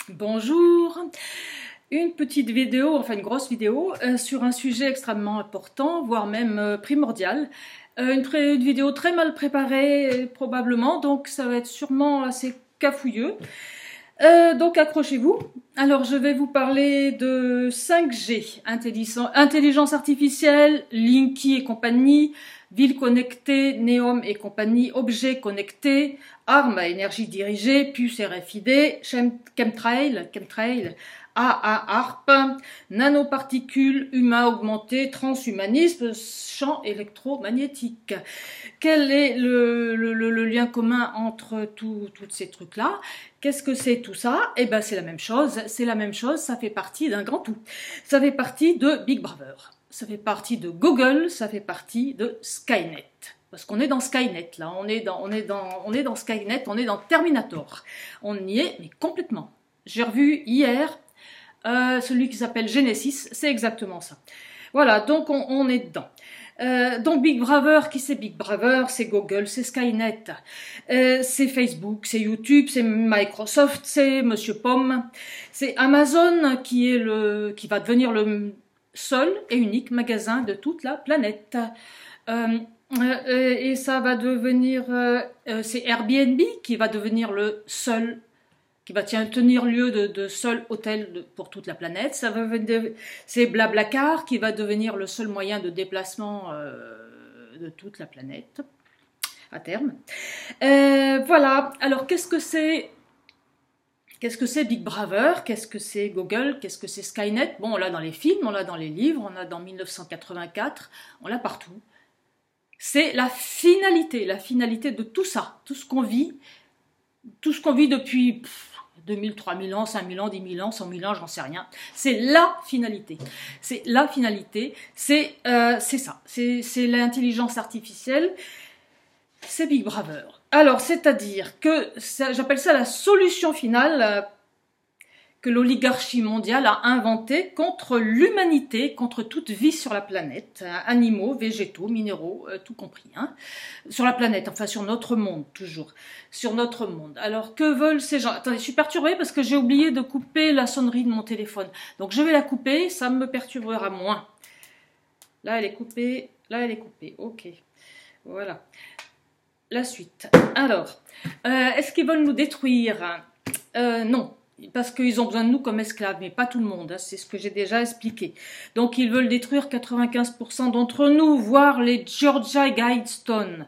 Bonjour, une petite vidéo, enfin une grosse vidéo sur un sujet extrêmement important, voire même primordial. Une vidéo très mal préparée probablement, donc ça va être sûrement assez cafouilleux. Donc accrochez-vous. Alors je vais vous parler de 5G, intelligence artificielle, Linky et compagnie, ville connectée, Neom et compagnie, objets connectés, armes à énergie dirigée, puces RFID, chemtrail, ARP, nanoparticules, humains augmentés, transhumanisme, champ électromagnétique. Quel est le lien commun entre tous ces trucs-là? Qu'est-ce que c'est tout ça? Eh ben c'est la même chose, ça fait partie d'un grand tout. Ça fait partie de Big Brother, ça fait partie de Google, ça fait partie de Skynet. Parce qu'on est dans Skynet, là, on est dans Skynet, on est dans Terminator. On y est, mais complètement. J'ai revu hier celui qui s'appelle Genesis, c'est exactement ça. Voilà, donc on est dedans. Donc Big Brother, qui c'est Big Brother? C'est Google, c'est Skynet, c'est Facebook, c'est YouTube, c'est Microsoft, c'est Monsieur Pomme, c'est Amazon qui va devenir le seul et unique magasin de toute la planète. Et ça va devenir, c'est Airbnb qui va devenir le seul, qui va tenir lieu de seul hôtel pour toute la planète. C'est Blablacar qui va devenir le seul moyen de déplacement de toute la planète à terme. Voilà. Alors qu'est-ce que c'est Big Brother? Qu'est-ce que c'est Google? Qu'est-ce que c'est Skynet? Bon, on l'a dans les films, on l'a dans les livres, on l'a dans 1984, on l'a partout. C'est la finalité de tout ça, tout ce qu'on vit depuis 2000, 3000 ans, 5000 ans, 10 000 ans, 100 000 ans, j'en sais rien. C'est la finalité. C'est la finalité. C'est ça. C'est l'intelligence artificielle. C'est Big Brother. Alors, c'est-à-dire que j'appelle ça la solution finale que l'oligarchie mondiale a inventée contre l'humanité, contre toute vie sur la planète, animaux, végétaux, minéraux, tout compris, hein, sur la planète, enfin sur notre monde, toujours, sur notre monde. Alors, que veulent ces gens? Attendez, je suis perturbée parce que j'ai oublié de couper la sonnerie de mon téléphone. Donc, je vais la couper, ça me perturbera moins. Là, elle est coupée, ok. Voilà. La suite. Alors, est-ce qu'ils veulent nous détruire? Non. Parce qu'ils ont besoin de nous comme esclaves, mais pas tout le monde, hein, c'est ce que j'ai déjà expliqué. Donc ils veulent détruire 95% d'entre nous, voire les Georgia Guidestones.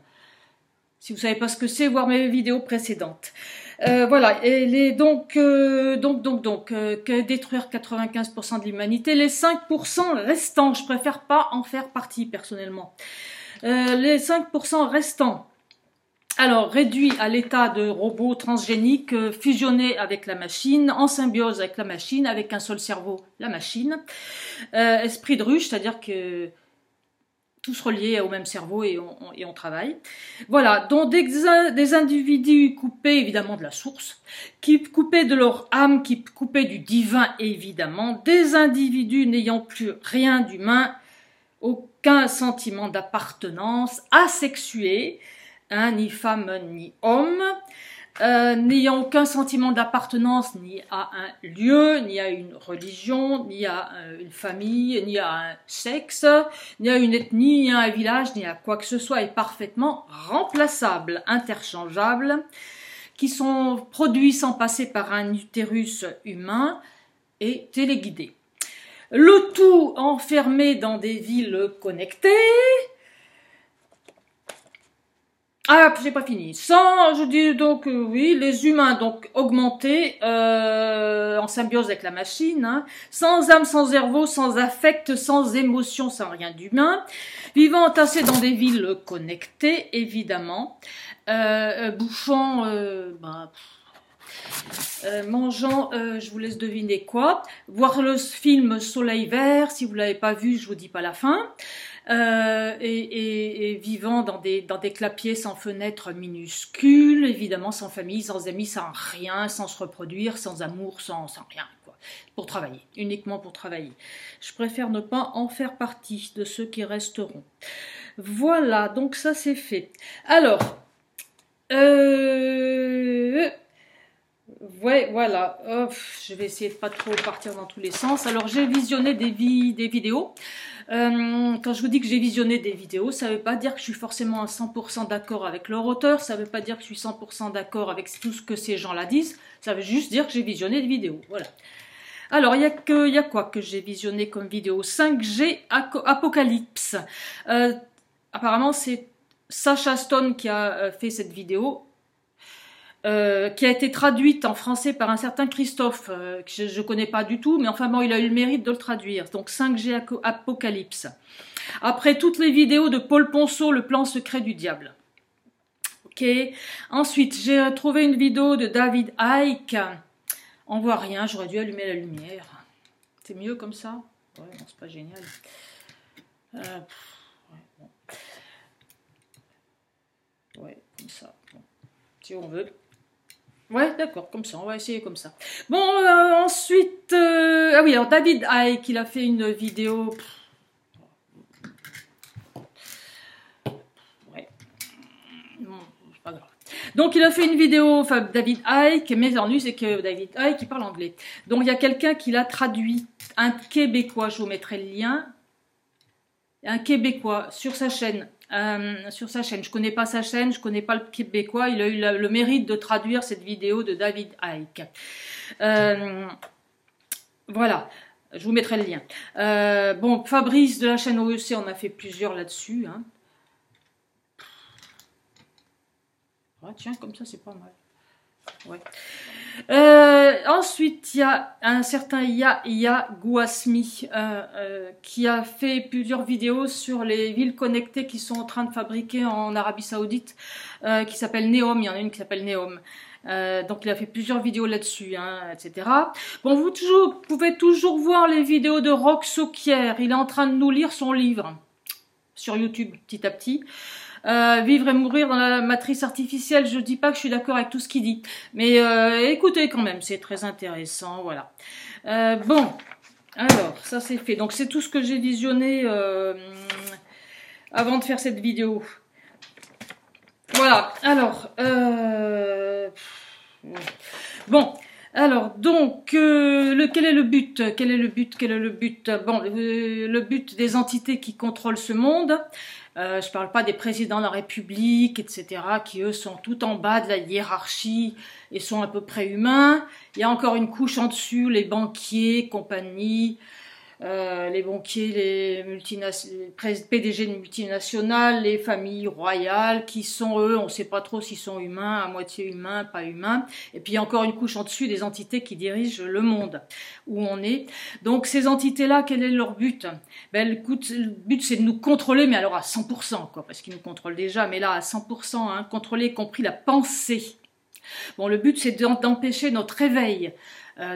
Si vous savez pas ce que c'est, voir mes vidéos précédentes. Voilà, et que détruire 95% de l'humanité, les 5% restants, je préfère pas en faire partie personnellement. Les 5% restants. Alors, réduit à l'état de robot transgénique, fusionné avec la machine, en symbiose avec la machine, avec un seul cerveau, la machine. Esprit de ruche, c'est-à-dire que tous reliés au même cerveau et on travaille. Voilà, donc des individus coupés évidemment de la source, qui coupés de leur âme, qui coupés du divin évidemment, des individus n'ayant plus rien d'humain, aucun sentiment d'appartenance, asexués, hein, ni femme ni homme, n'ayant aucun sentiment d'appartenance ni à un lieu, ni à une religion, ni à une famille, ni à un sexe, ni à une ethnie, ni à un village, ni à quoi que ce soit, est parfaitement remplaçable, interchangeable, qui sont produits sans passer par un utérus humain et téléguidés. Le tout enfermé dans des villes connectées. Ah, j'ai pas fini. Je dis donc oui, les humains donc augmentés en symbiose avec la machine, hein, sans âme, sans cerveau, sans affect, sans émotion, sans rien d'humain, vivant entassés dans des villes connectées, évidemment, bouffant, mangeant, je vous laisse deviner quoi, voir le film Soleil Vert, si vous l'avez pas vu, je vous dis pas la fin. Et vivant dans des clapiers sans fenêtres minuscules, évidemment sans famille, sans amis, sans rien, sans se reproduire, sans amour, sans rien, quoi. Pour travailler, uniquement pour travailler. Je préfère ne pas en faire partie de ceux qui resteront. Voilà, donc ça c'est fait. Alors, Ouais, voilà. Je vais essayer de pas trop partir dans tous les sens. Alors, j'ai visionné des vidéos. Quand je vous dis que j'ai visionné des vidéos, ça ne veut pas dire que je suis forcément à 100% d'accord avec leur auteur. Ça ne veut pas dire que je suis 100% d'accord avec tout ce que ces gens-là disent. Ça veut juste dire que j'ai visionné des vidéos. Voilà. Alors, il y a quoi que j'ai visionné comme vidéo? 5G Apocalypse. Apparemment, c'est Sacha Stone qui a fait cette vidéo. Qui a été traduite en français par un certain Christophe, que je ne connais pas du tout, mais enfin bon, il a eu le mérite de le traduire. Donc 5G Apocalypse. Après toutes les vidéos de Paul Ponceau, le plan secret du diable. Ok. Ensuite, j'ai trouvé une vidéo de David Icke. On voit rien, j'aurais dû allumer la lumière. C'est mieux comme ça? Ouais, non, c'est pas génial. Ouais, bon. Ouais, comme ça. Bon. Si on veut. Ouais, d'accord, comme ça, on va essayer comme ça. Bon, ensuite, ah oui, alors David Icke, il a fait une vidéo. Ouais, non, c'est pas grave. Donc, il a fait une vidéo, enfin, David Icke, mais l'ennui, c'est que David Icke, il parle anglais. Donc, il y a quelqu'un qui l'a traduit, un Québécois, je vous mettrai le lien. Un Québécois sur sa chaîne. Je connais pas sa chaîne, je connais pas le Québécois. Il a eu le mérite de traduire cette vidéo de David Icke. Voilà, je vous mettrai le lien. Bon, Fabrice de la chaîne OEC, on a fait plusieurs là-dessus. Hein. Ah, tiens, comme ça, c'est pas mal. Ouais. Ensuite, il y a un certain Yahya Gouasmi qui a fait plusieurs vidéos sur les villes connectées qui sont en train de fabriquer en Arabie Saoudite, qui s'appelle Neom. Il y en a une qui s'appelle Neom. Donc il a fait plusieurs vidéos là-dessus, hein, etc. Bon, vous pouvez toujours voir les vidéos de Roch Sokier. Il est en train de nous lire son livre sur YouTube, petit à petit. Vivre et mourir dans la matrice artificielle, je dis pas que je suis d'accord avec tout ce qu'il dit, mais écoutez quand même, c'est très intéressant, voilà. Bon, alors, ça c'est fait, donc c'est tout ce que j'ai visionné avant de faire cette vidéo. Voilà, alors, bon, alors, donc, quel est le but? Quel est le but? Quel est le but? Bon, le but des entités qui contrôlent ce monde. Je parle pas des présidents de la République, etc., qui eux sont tout en bas de la hiérarchie et sont à peu près humains. Il y a encore une couche en dessus, les banquiers, compagnie, les banquiers, les PDG de multinationales, les familles royales, qui sont eux, on ne sait pas trop s'ils sont humains, à moitié humains, pas humains. Et puis il y a encore une couche en dessus des entités qui dirigent le monde où on est. Donc ces entités-là, quel est leur but? Ben, le but c'est de nous contrôler, mais alors à 100%, quoi, parce qu'ils nous contrôlent déjà, mais là à 100%, hein, contrôler, y compris la pensée. Bon, le but c'est d'empêcher notre réveil.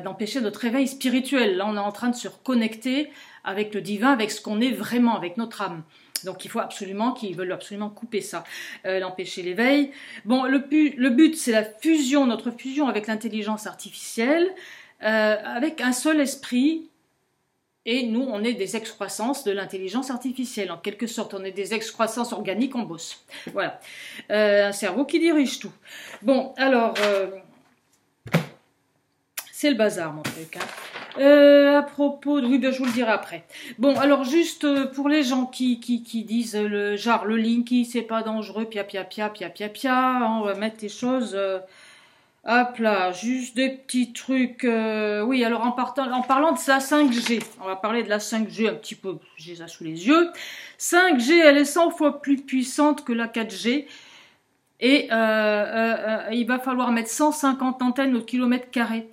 D'empêcher notre réveil spirituel. Là, on est en train de se reconnecter avec le divin, avec ce qu'on est vraiment, avec notre âme. Donc, il faut absolument, qu'ils veulent absolument couper ça, l'empêcher l'éveil. Bon, le but, c'est la fusion, notre fusion avec l'intelligence artificielle, avec un seul esprit. Et nous, on est des excroissances de l'intelligence artificielle. En quelque sorte, on est des excroissances organiques, on bosse. Voilà. Un cerveau qui dirige tout. Bon, alors... c'est le bazar, mon truc. Hein. À propos de... Oui, ben, je vous le dirai après. Bon, alors juste pour les gens qui disent genre le Linky, c'est pas dangereux, pia, on va mettre les choses... hop là, juste des petits trucs... oui, alors en parlant de la 5G, on va parler de la 5G un petit peu, j'ai ça sous les yeux. 5G, elle est 100 fois plus puissante que la 4G. Et il va falloir mettre 150 antennes au kilomètre carré.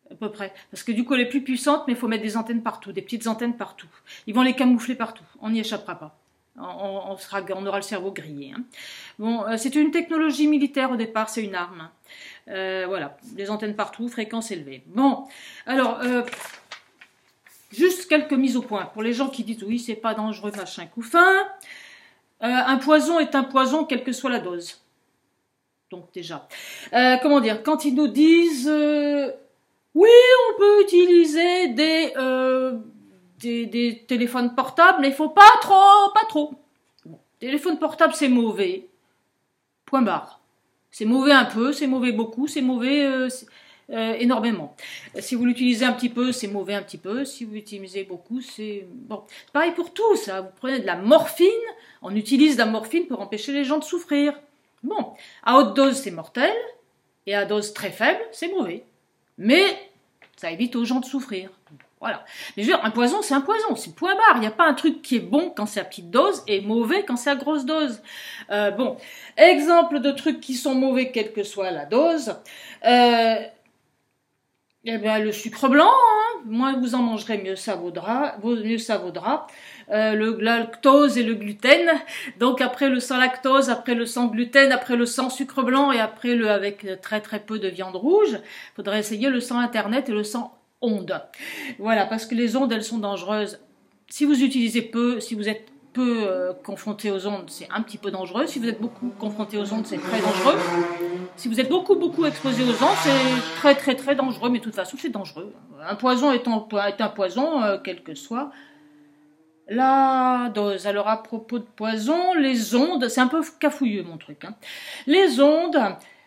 À peu près. Parce que du coup, elle est plus puissante, mais il faut mettre des antennes partout, des petites antennes partout. Ils vont les camoufler partout. On n'y échappera pas. On aura le cerveau grillé. Hein. Bon, c'est une technologie militaire au départ, c'est une arme. Voilà, des antennes partout, fréquence élevée. Bon, alors, juste quelques mises au point. Pour les gens qui disent, oui, c'est pas dangereux, machin, couffin. Un poison est un poison, quelle que soit la dose. Donc déjà. Comment dire, quand ils nous disent... oui, on peut utiliser des téléphones portables, mais il faut pas trop. Bon, téléphone portable, c'est mauvais. Point barre. C'est mauvais un peu, c'est mauvais beaucoup, c'est mauvais énormément. Si vous l'utilisez un petit peu, c'est mauvais un petit peu. Si vous l'utilisez beaucoup, c'est... Bon, pareil pour tout, ça. Vous prenez de la morphine, on utilise de la morphine pour empêcher les gens de souffrir. Bon, à haute dose, c'est mortel, et à dose très faible, c'est mauvais. Mais ça évite aux gens de souffrir. Voilà. Mais je veux dire, un poison, c'est point barre. Il n'y a pas un truc qui est bon quand c'est à petite dose et mauvais quand c'est à grosse dose. Bon, exemple de trucs qui sont mauvais quelle que soit la dose. Eh bien, le sucre blanc, hein. Moins vous en mangerez, mieux ça vaudra. Le lactose et le gluten. Donc après le sans lactose, après le sans gluten, après le sans sucre blanc et après le avec très très peu de viande rouge. Il faudrait essayer le sans internet et le sans ondes. Voilà, parce que les ondes, elles sont dangereuses. Si vous utilisez peu, si vous êtes peu confronté aux ondes, c'est un petit peu dangereux. Si vous êtes beaucoup confronté aux ondes, c'est très dangereux. Si vous êtes beaucoup exposé aux ondes, c'est très dangereux. Mais de toute façon, c'est dangereux. Un poison est un poison, quel que soit la dose. Alors à propos de poison, les ondes, c'est un peu cafouilleux mon truc. Hein. Les ondes,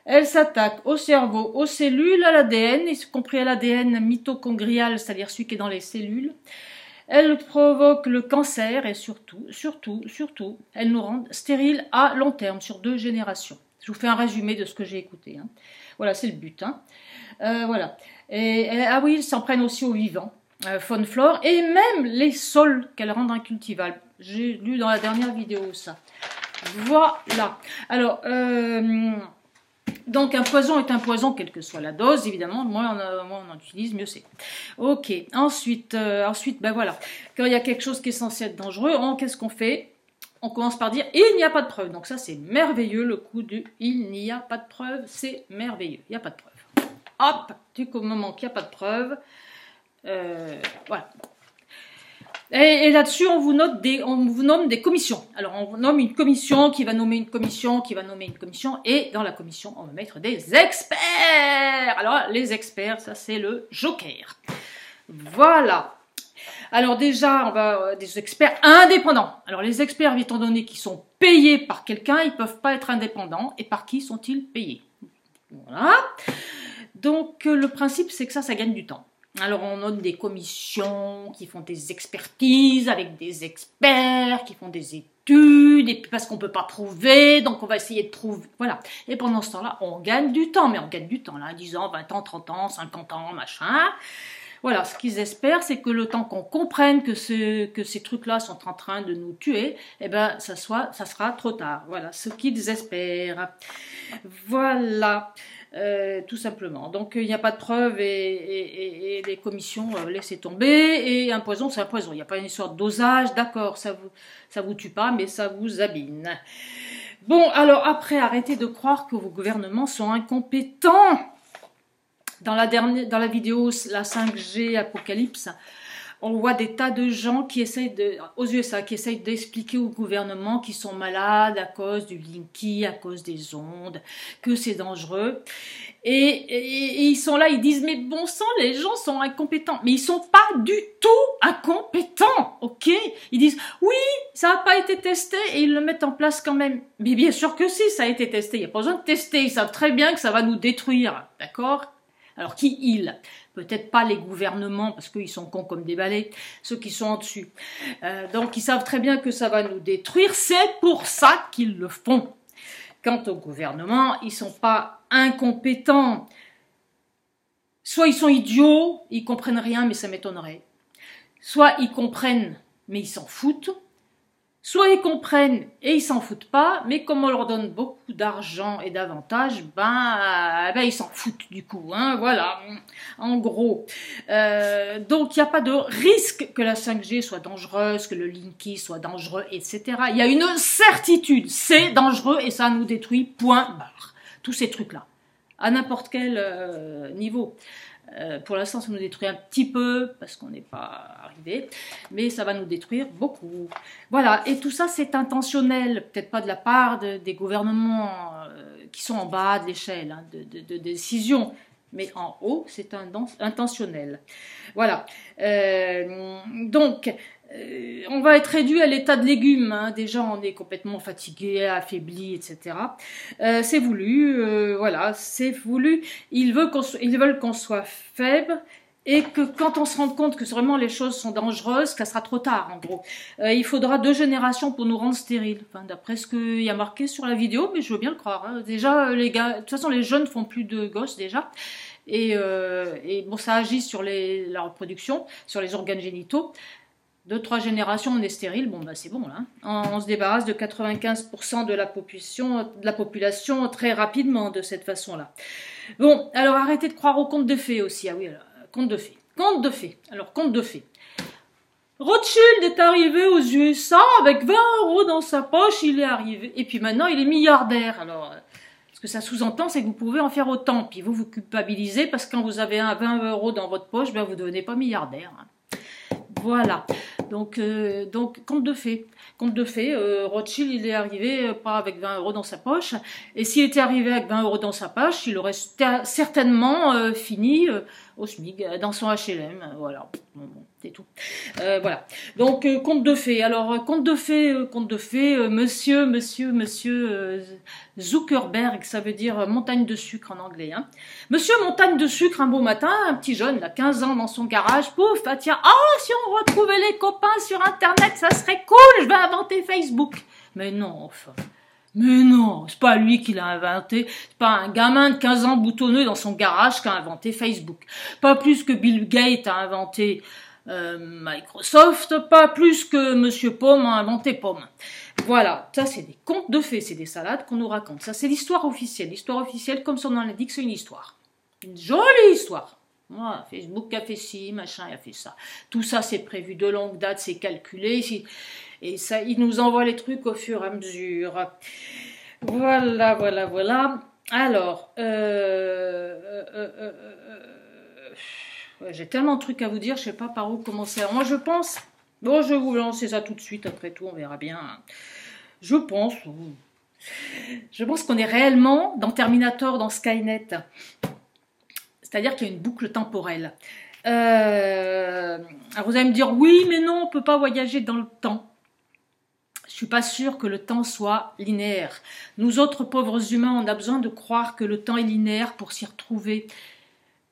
elles s'attaquent au cerveau, aux cellules, à l'ADN, y compris à l'ADN mitochondrial, c'est-à-dire celui qui est dans les cellules. Elles provoquent le cancer et surtout, elles nous rendent stériles à long terme, sur 2 générations. Je vous fais un résumé de ce que j'ai écouté. Hein. Voilà, c'est le but. Hein. Voilà. Ah oui, ils s'en prennent aussi aux vivants. Faune, flore, et même les sols qu'elles rendent incultivables. J'ai lu dans la dernière vidéo ça. Voilà. Alors, donc un poison est un poison, quelle que soit la dose, évidemment. Moins on en utilise, mieux c'est. Ok. Ensuite, ben voilà. Quand il y a quelque chose qui est censé être dangereux, qu'est-ce qu'on fait? On commence par dire il n'y a pas de preuve. Donc ça c'est merveilleux, le coup du il n'y a pas de preuve, c'est merveilleux. Il n'y a pas de preuve. Hop, du moment qu'il n'y a pas de preuve. Voilà. Et là-dessus, on vous nomme des commissions. Alors, on vous nomme une commission qui va nommer une commission, et dans la commission, on va mettre des experts. Alors, les experts, ça c'est le joker. Voilà. Alors déjà, on va des experts indépendants. Alors, les experts, étant donné qu'ils sont payés par quelqu'un, ils ne peuvent pas être indépendants. Et par qui sont-ils payés? Voilà. Donc, le principe, c'est que ça gagne du temps. Alors, on nomme des commissions qui font des expertises avec des experts, qui font des études, et puis parce qu'on ne peut pas prouver, donc on va essayer de prouver. Voilà. Et pendant ce temps-là, on gagne du temps. Mais on gagne du temps, là, 10 ans, 20 ans, 30 ans, 50 ans, machin. Voilà. Ce qu'ils espèrent, c'est que le temps qu'on comprenne que ces trucs-là sont en train de nous tuer, eh ben, ça sera trop tard. Voilà. Ce qu'ils espèrent. Voilà. Tout simplement. Donc il n'y a pas de preuves et les commissions laissez tomber. Et un poison, c'est un poison. Il n'y a pas une histoire de dosage, d'accord, ça vous tue pas, mais ça vous abîme. Bon, alors après, arrêtez de croire que vos gouvernements sont incompétents. Dans la vidéo la 5G Apocalypse, on voit des tas de gens aux USA qui essayent d'expliquer au gouvernement qu'ils sont malades à cause du Linky, à cause des ondes, que c'est dangereux. Et ils sont là, ils disent, mais bon sang, les gens sont incompétents. Mais ils sont pas du tout incompétents, ok? Ils disent, oui, ça n'a pas été testé et ils le mettent en place quand même. Mais bien sûr que si, ça a été testé. Il n'y a pas besoin de tester. Ils savent très bien que ça va nous détruire, d'accord? Alors qui ils? Peut-être pas les gouvernements, parce qu'ils sont cons comme des balais, ceux qui sont en dessus. Donc ils savent très bien que ça va nous détruire, c'est pour ça qu'ils le font. Quant au gouvernement, ils sont pas incompétents. Soit ils sont idiots, ils comprennent rien, mais ça m'étonnerait. Soit ils comprennent, mais ils s'en foutent. Soit ils comprennent et ils s'en foutent pas, mais comme on leur donne beaucoup d'argent et d'avantages, ben ils s'en foutent du coup, hein, voilà, en gros. Donc il n'y a pas de risque que la 5G soit dangereuse, que le Linky soit dangereux, etc. Il y a une certitude, c'est dangereux et ça nous détruit, point barre. Tous ces trucs-là, à n'importe quel niveau. Pour l'instant, ça nous détruit un petit peu parce qu'on n'est pas arrivé, mais ça va nous détruire beaucoup. Voilà, et tout ça, c'est intentionnel, peut-être pas de la part des gouvernements qui sont en bas de l'échelle hein, de décision, mais en haut, c'est intentionnel. Voilà. Donc, on va être réduit à l'état de légumes. Hein. Déjà, on est complètement fatigué, affaibli, etc. C'est voulu, voilà, c'est voulu. Ils veulent qu'on soit faible. Et que quand on se rend compte que vraiment les choses sont dangereuses, ça sera trop tard en gros. Il faudra 2 générations pour nous rendre stériles. Enfin, d'après ce qu'il y a marqué sur la vidéo, mais je veux bien le croire. Hein. Déjà, les gars, de toute façon, les jeunes font plus de gosses déjà. Et bon, ça agit sur la reproduction, sur les organes génitaux. 2-3 générations, on est stérile. Bon, bah c'est bon là. On se débarrasse de 95% de la population très rapidement de cette façon-là. Bon, alors arrêtez de croire aux contes de fées aussi. Ah oui, alors. Conte de fées. Conte de fées. Alors, conte de fées. Rothschild est arrivé aux USA avec 20 € dans sa poche, il est arrivé. Et puis maintenant, il est milliardaire. Alors, ce que ça sous-entend, c'est que vous pouvez en faire autant. Puis vous culpabilisez parce que quand vous avez 20 € dans votre poche, ben vous ne devenez pas milliardaire. Voilà. Donc conte de fées. Conte de fées, Rothschild, il est arrivé pas avec 20 € dans sa poche. Et s'il était arrivé avec 20 € dans sa poche, il aurait certainement fini au SMIC, dans son HLM. Voilà. Bon, c'est tout. Voilà. Donc, conte de fées. Alors, conte de fées, monsieur Zuckerberg, ça veut dire montagne de sucre en anglais. Hein. Monsieur montagne de sucre, un beau matin, un petit jeune, là, 15 ans dans son garage, pouf, ah tiens, si on retrouvait les copains sur Internet, ça serait cool, je vais inventer Facebook. Mais non, enfin. Mais non, c'est pas lui qui l'a inventé, c'est pas un gamin de 15 ans boutonneux dans son garage qui a inventé Facebook. Pas plus que Bill Gates a inventé Microsoft, pas plus que Monsieur Pomme a inventé Pomme. Voilà, ça c'est des contes de fées, c'est des salades qu'on nous raconte. Ça c'est l'histoire officielle. L'histoire officielle, comme son nom l'indique, c'est une histoire. Une jolie histoire. Voilà, Facebook a fait ci, machin a fait ça. Tout ça c'est prévu de longue date, c'est calculé. Et ça, il nous envoie les trucs au fur et à mesure. Voilà. Alors, j'ai tellement de trucs à vous dire, je sais pas par où commencer. Alors moi je pense, bon je vais vous lancer ça tout de suite, après tout on verra bien. Je pense qu'on est réellement dans Terminator, dans Skynet. C'est-à-dire qu'il y a une boucle temporelle. Alors vous allez me dire, oui mais non, on peut pas voyager dans le temps. Je suis pas sûre que le temps soit linéaire. Nous autres pauvres humains, on a besoin de croire que le temps est linéaire pour s'y retrouver.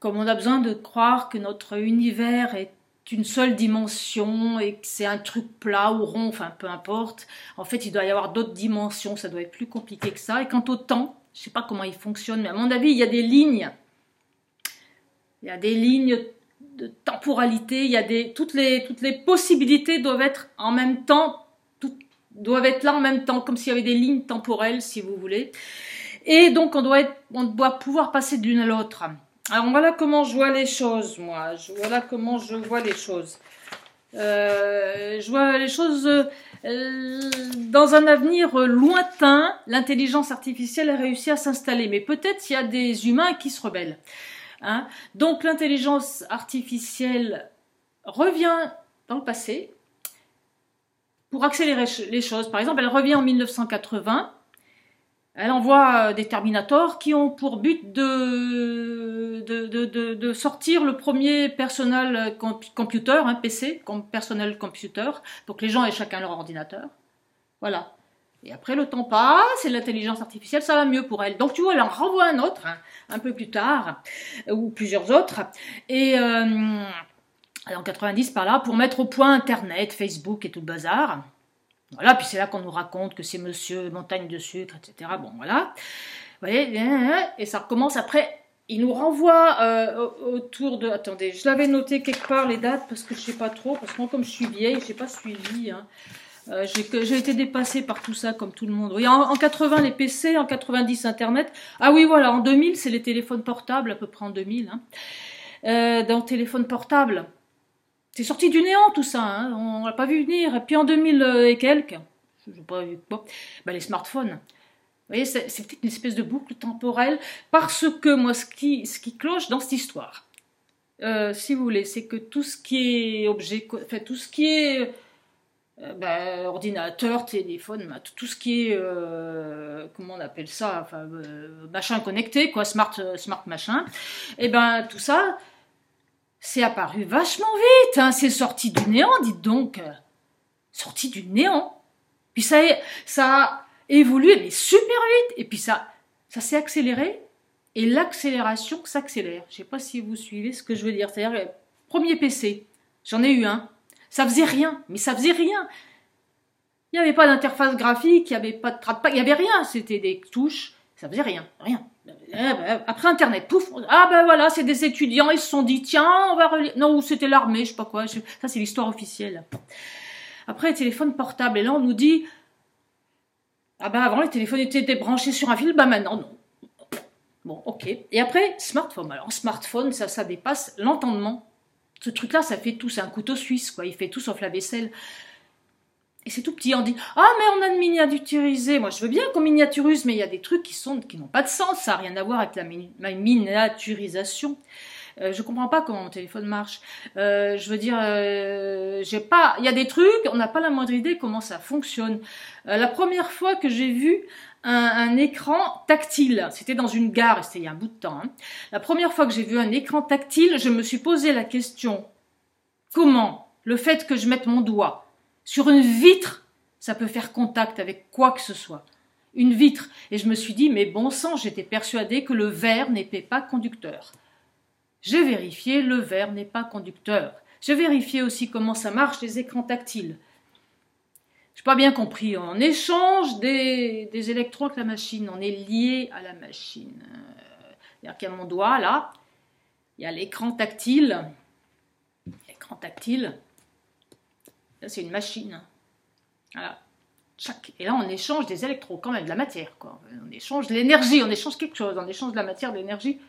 Comme on a besoin de croire que notre univers est une seule dimension et que c'est un truc plat ou rond, enfin peu importe. En fait, il doit y avoir d'autres dimensions, ça doit être plus compliqué que ça. Et quant au temps, je sais pas comment il fonctionne, mais à mon avis, il y a des lignes. Il y a des lignes de temporalité, il y a toutes les possibilités doivent être en même temps, doivent être là en même temps, comme s'il y avait des lignes temporelles, si vous voulez. Et donc, on doit pouvoir passer d'une à l'autre. Alors, voilà comment je vois les choses, moi. Voilà comment je vois les choses. Je vois les choses dans un avenir lointain. L'intelligence artificielle a réussi à s'installer. Mais peut-être il y a des humains qui se rebellent. Hein. Donc, l'intelligence artificielle revient dans le passé pour accélérer les choses. Par exemple, elle revient en 1980, elle envoie des Terminators qui ont pour but de sortir le premier personal computer, un PC, comme personnel computer, donc les gens aient chacun leur ordinateur. Voilà. Et après, le temps passe et l'intelligence artificielle, ça va mieux pour elle. Donc, tu vois, elle en renvoie un autre, hein, un peu plus tard, ou plusieurs autres, et en 90 par là, pour mettre au point Internet, Facebook et tout le bazar. Voilà, puis c'est là qu'on nous raconte que c'est monsieur montagne de sucre, etc. Bon, voilà. Vous voyez, et ça recommence après. Il nous renvoie autour de... Attendez, je l'avais noté quelque part les dates, parce que je sais pas trop, parce que moi, comme je suis vieille, je n'ai pas suivi, hein. J'ai été dépassée par tout ça, comme tout le monde. Oui, en 80, les PC, en 90, Internet. Ah oui, voilà, en 2000, c'est les téléphones portables, à peu près en 2000. Hein. Dans le téléphone portable, c'est sorti du néant, tout ça. Hein. On l'a pas vu venir. Et puis en 2000 et quelques, je n'ai pas vu quoi, les smartphones. Vous voyez, c'est peut-être une espèce de boucle temporelle, parce que moi, ce qui cloche dans cette histoire, si vous voulez, c'est que tout ce qui est objet, enfin, tout ce qui est... ordinateur, téléphone, tout ce qui est, comment on appelle ça, enfin, machin connecté, quoi, smart machin, et ben tout ça, c'est apparu vachement vite, hein, c'est sorti du néant, dites donc. sorti du néant. Puis ça a évolué, mais super vite. Et puis ça s'est accéléré. Et l'accélération s'accélère. Je ne sais pas si vous suivez ce que je veux dire. C'est-à-dire, premier PC, j'en ai eu un. Ça faisait rien, mais ça faisait rien. Il n'y avait pas d'interface graphique, il n'y avait pas de trackpad, il n'y avait rien. C'était des touches, ça faisait rien, rien. Après Internet, pouf, ah ben voilà, c'est des étudiants, ils se sont dit, tiens, on va relire. Non, ou c'était l'armée, je sais pas quoi. Ça, c'est l'histoire officielle. Après, les téléphones portables. Et là, on nous dit, ah ben avant, les téléphones étaient branchés sur un fil, bah maintenant, non. Bon, ok. Et après, smartphone. Alors, smartphone, ça dépasse l'entendement. Ce truc-là, ça fait tout. C'est un couteau suisse, quoi. Il fait tout sauf la vaisselle. Et c'est tout petit. On dit, ah, mais on a de miniaturisé. Moi, je veux bien qu'on miniaturise, mais il y a des trucs qui n'ont pas de sens. Ça n'a rien à voir avec ma miniaturisation. Je comprends pas comment mon téléphone marche. Je veux dire, il y a des trucs, on n'a pas la moindre idée comment ça fonctionne. La première fois que j'ai vu un écran tactile, c'était dans une gare, c'était il y a un bout de temps. Hein. La première fois que j'ai vu un écran tactile, je me suis posé la question, comment le fait que je mette mon doigt sur une vitre, ça peut faire contact avec quoi que ce soit. Une vitre. Et je me suis dit, mais bon sang, j'étais persuadée que le verre n'était pas conducteur. J'ai vérifié, le verre n'est pas conducteur. J'ai vérifié aussi comment ça marche, les écrans tactiles. Je n'ai pas bien compris. On échange des électrons avec la machine. On est lié à la machine. C'est-à-dire qu'il y a mon doigt, là. Il y a l'écran tactile. L'écran tactile. Là, c'est une machine. Voilà. Et là, on échange des électrons, quand même, de la matière, quoi. On échange de l'énergie. On échange quelque chose. On échange de la matière, de l'énergie.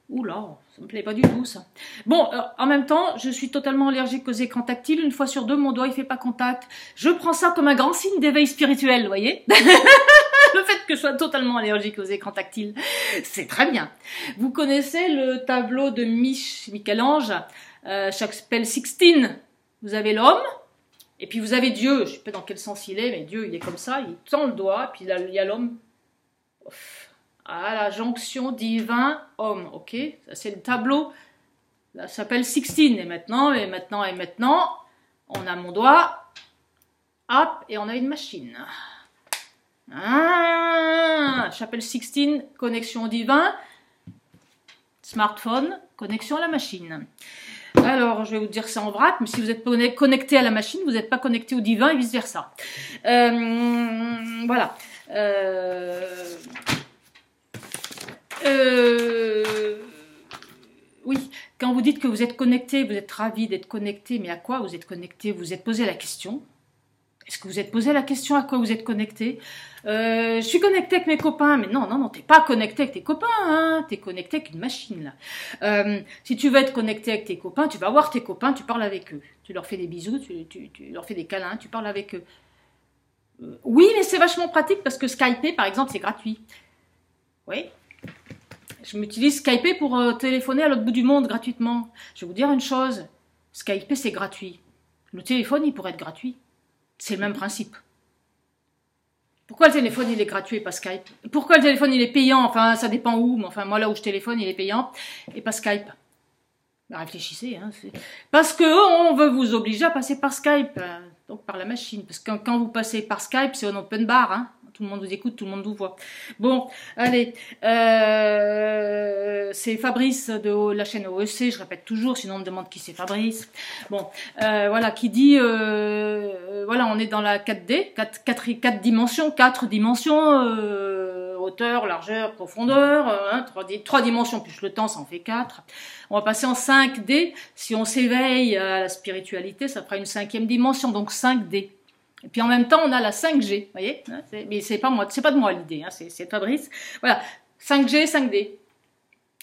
Oula, ça me plaît pas du tout ça. Bon, en même temps, je suis totalement allergique aux écrans tactiles. Une fois sur deux, mon doigt il fait pas contact. Je prends ça comme un grand signe d'éveil spirituel, vous voyez. Le fait que je sois totalement allergique aux écrans tactiles, c'est très bien. Vous connaissez le tableau de Michel-Ange, s'appelle Sixtine. Vous avez l'homme, et puis vous avez Dieu. Je sais pas dans quel sens il est, mais Dieu il est comme ça, il tend le doigt, puis là, il y a l'homme. À la jonction divin-homme, ok. Ça c'est le tableau. Ça s'appelle Sixtine. Et maintenant, on a mon doigt. Hop, et on a une machine. Chapelle Sixtine, connexion divin. Smartphone, connexion à la machine. Alors, je vais vous dire ça en vrac, mais si vous êtes connecté à la machine, vous n'êtes pas connecté au divin et vice-versa. Voilà. Oui, quand vous dites que vous êtes connecté, vous êtes ravi d'être connecté, mais à quoi vous êtes connecté? Vous vous êtes posé la question? Est-ce que vous êtes posé la question à quoi vous êtes connecté? Je suis connecté avec mes copains, mais non, t'es pas connecté avec tes copains, hein, t'es connecté avec une machine, là. Si tu veux être connecté avec tes copains, tu vas voir tes copains, tu parles avec eux. Tu leur fais des bisous, tu leur fais des câlins, tu parles avec eux. Oui, mais c'est vachement pratique parce que Skyper, par exemple, c'est gratuit. Oui. Je m'utilise Skyper pour téléphoner à l'autre bout du monde gratuitement. Je vais vous dire une chose, Skyper c'est gratuit. Le téléphone il pourrait être gratuit. C'est le même principe. Pourquoi le téléphone il est gratuit et pas Skype? Pourquoi le téléphone il est payant? Enfin ça dépend où, mais enfin moi là où je téléphone il est payant et pas Skype. Ben, réfléchissez, hein, parce que on veut vous obliger à passer par Skype, donc par la machine. Parce que quand vous passez par Skype c'est un open bar, hein. Tout le monde vous écoute, tout le monde vous voit. Bon, allez, c'est Fabrice de la chaîne OEC, je répète toujours, sinon on me demande qui c'est Fabrice. Bon, voilà, qui dit, voilà, on est dans la 4D, 4 dimensions, 4 dimensions, hauteur, largeur, profondeur, hein, 3 dimensions plus le temps, ça en fait 4. On va passer en 5D, si on s'éveille à la spiritualité, ça fera une 5e dimension, donc 5D. Et puis en même temps, on a la 5G, vous voyez, hein, mais c'est pas moi, c'est pas de moi l'idée, hein, c'est Fabrice. Voilà, 5G, 5D.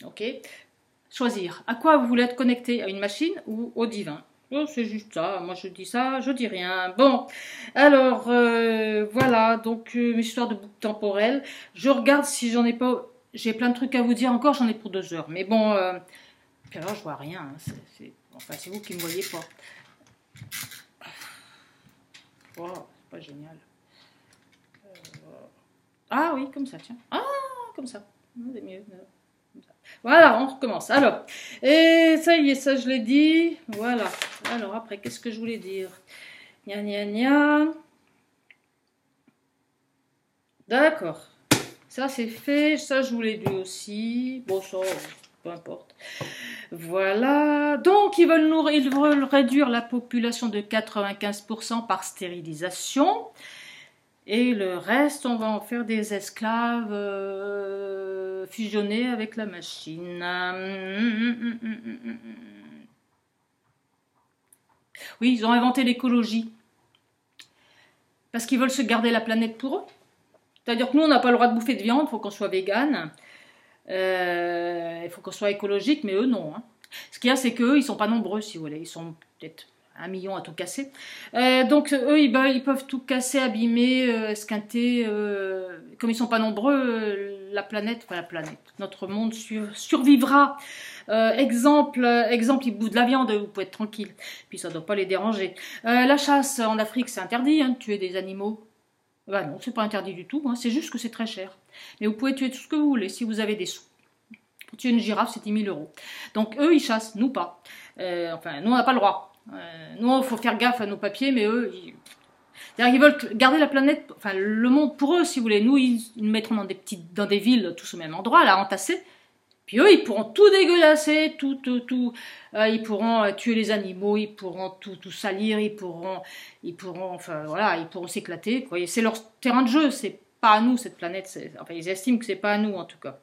Ok. Choisir. À quoi vous voulez être connecté? À une machine ou au divin? Oh, c'est juste ça. Moi, je dis ça, je dis rien. Bon, alors voilà. Donc histoire de boucle temporelle. Je regarde si j'en ai pas. J'ai plein de trucs à vous dire encore. J'en ai pour 2 heures. Mais bon, puis alors je vois rien. Hein, enfin, c'est vous qui me voyez pas. Wow, c'est pas génial. Ah oui, comme ça, tiens. Ah, comme ça. C'est mieux. Comme ça. Voilà, on recommence. Alors, et ça y est, ça je l'ai dit. Voilà. Alors après, qu'est-ce que je voulais dire? Gna gna gna. D'accord. Ça c'est fait, ça je vous l'ai dit aussi. Bon, ça, peu importe. Voilà. Donc ils veulent réduire la population de 95% par stérilisation. Et le reste, on va en faire des esclaves fusionnés avec la machine. Oui, ils ont inventé l'écologie. Parce qu'ils veulent se garder la planète pour eux. C'est-à-dire que nous, on n'a pas le droit de bouffer de viande, il faut qu'on soit végane. Il faut qu'on soit écologique, mais eux, non. Hein. Ce qu'il y a, c'est qu'eux, ils ne sont pas nombreux, si vous voulez. Ils sont peut-être 1 million à tout casser. Donc, eux, ils peuvent tout casser, abîmer, esquinter. Comme ils ne sont pas nombreux, notre monde survivra. Exemple, ils bouffent de la viande, vous pouvez être tranquille. Puis ça ne doit pas les déranger. La chasse en Afrique, c'est interdit, hein, de tuer des animaux. Ben non, c'est pas interdit du tout, hein, c'est juste que c'est très cher. Mais vous pouvez tuer tout ce que vous voulez si vous avez des sous. Pour tuer une girafe, c'est 10 000 €. Donc eux, ils chassent, nous pas. Enfin, nous, on n'a pas le droit. Nous, il faut faire gaffe à nos papiers, mais eux, ils veulent garder la planète, enfin le monde pour eux, si vous voulez. Nous, ils nous mettront dans des villes, tous au même endroit, là, entassés. Puis eux, ils pourront tout dégueulasser, ils pourront tuer les animaux, ils pourront tout salir, ils pourront s'éclater. C'est leur terrain de jeu, c'est pas à nous cette planète. Enfin, ils estiment que c'est pas à nous en tout cas.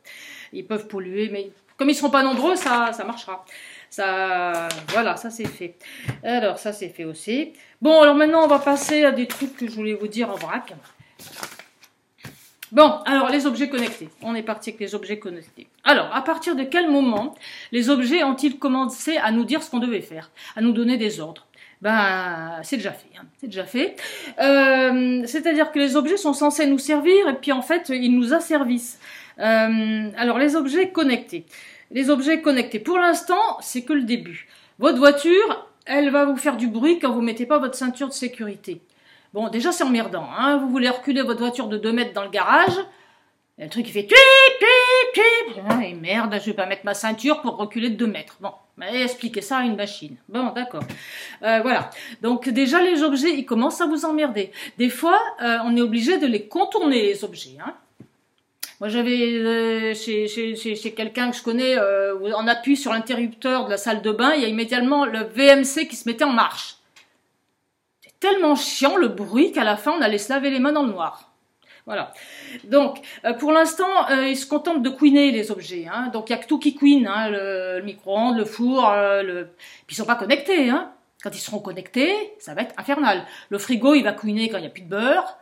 Ils peuvent polluer, mais comme ils seront pas nombreux, ça marchera. Voilà, ça c'est fait. Alors ça c'est fait aussi. Bon, alors maintenant on va passer à des trucs que je voulais vous dire en vrac. Bon, alors les objets connectés. On est parti avec les objets connectés. Alors, à partir de quel moment les objets ont-ils commencé à nous dire ce qu'on devait faire, à nous donner des ordres? Ben, c'est déjà fait. Hein, c'est déjà fait. C'est-à-dire que les objets sont censés nous servir et puis en fait, ils nous asservissent. Alors, les objets connectés. Les objets connectés, pour l'instant, c'est que le début. Votre voiture, elle va vous faire du bruit quand vous mettez pas votre ceinture de sécurité. Bon, déjà, c'est emmerdant. Hein. Vous voulez reculer votre voiture de 2 mètres dans le garage. Et le truc, il fait tuip, tuip, tuip. Ah, et merde, je vais pas mettre ma ceinture pour reculer de 2 mètres. Bon, mais expliquez ça à une machine. Bon, d'accord. Voilà. Donc, déjà, les objets, ils commencent à vous emmerder. Des fois, on est obligé de les contourner, les objets. Hein. Moi, j'avais chez quelqu'un que je connais, on appuie sur l'interrupteur de la salle de bain, il y a immédiatement le VMC qui se mettait en marche. Tellement chiant le bruit qu'à la fin on allait se laver les mains dans le noir. Voilà. Donc pour l'instant ils se contentent de couiner les objets. Hein. Donc il y a que tout qui couine, hein, le micro-ondes, le four, puis ils sont pas connectés. Hein. Quand ils seront connectés, ça va être infernal. Le frigo il va couiner quand il n'y a plus de beurre.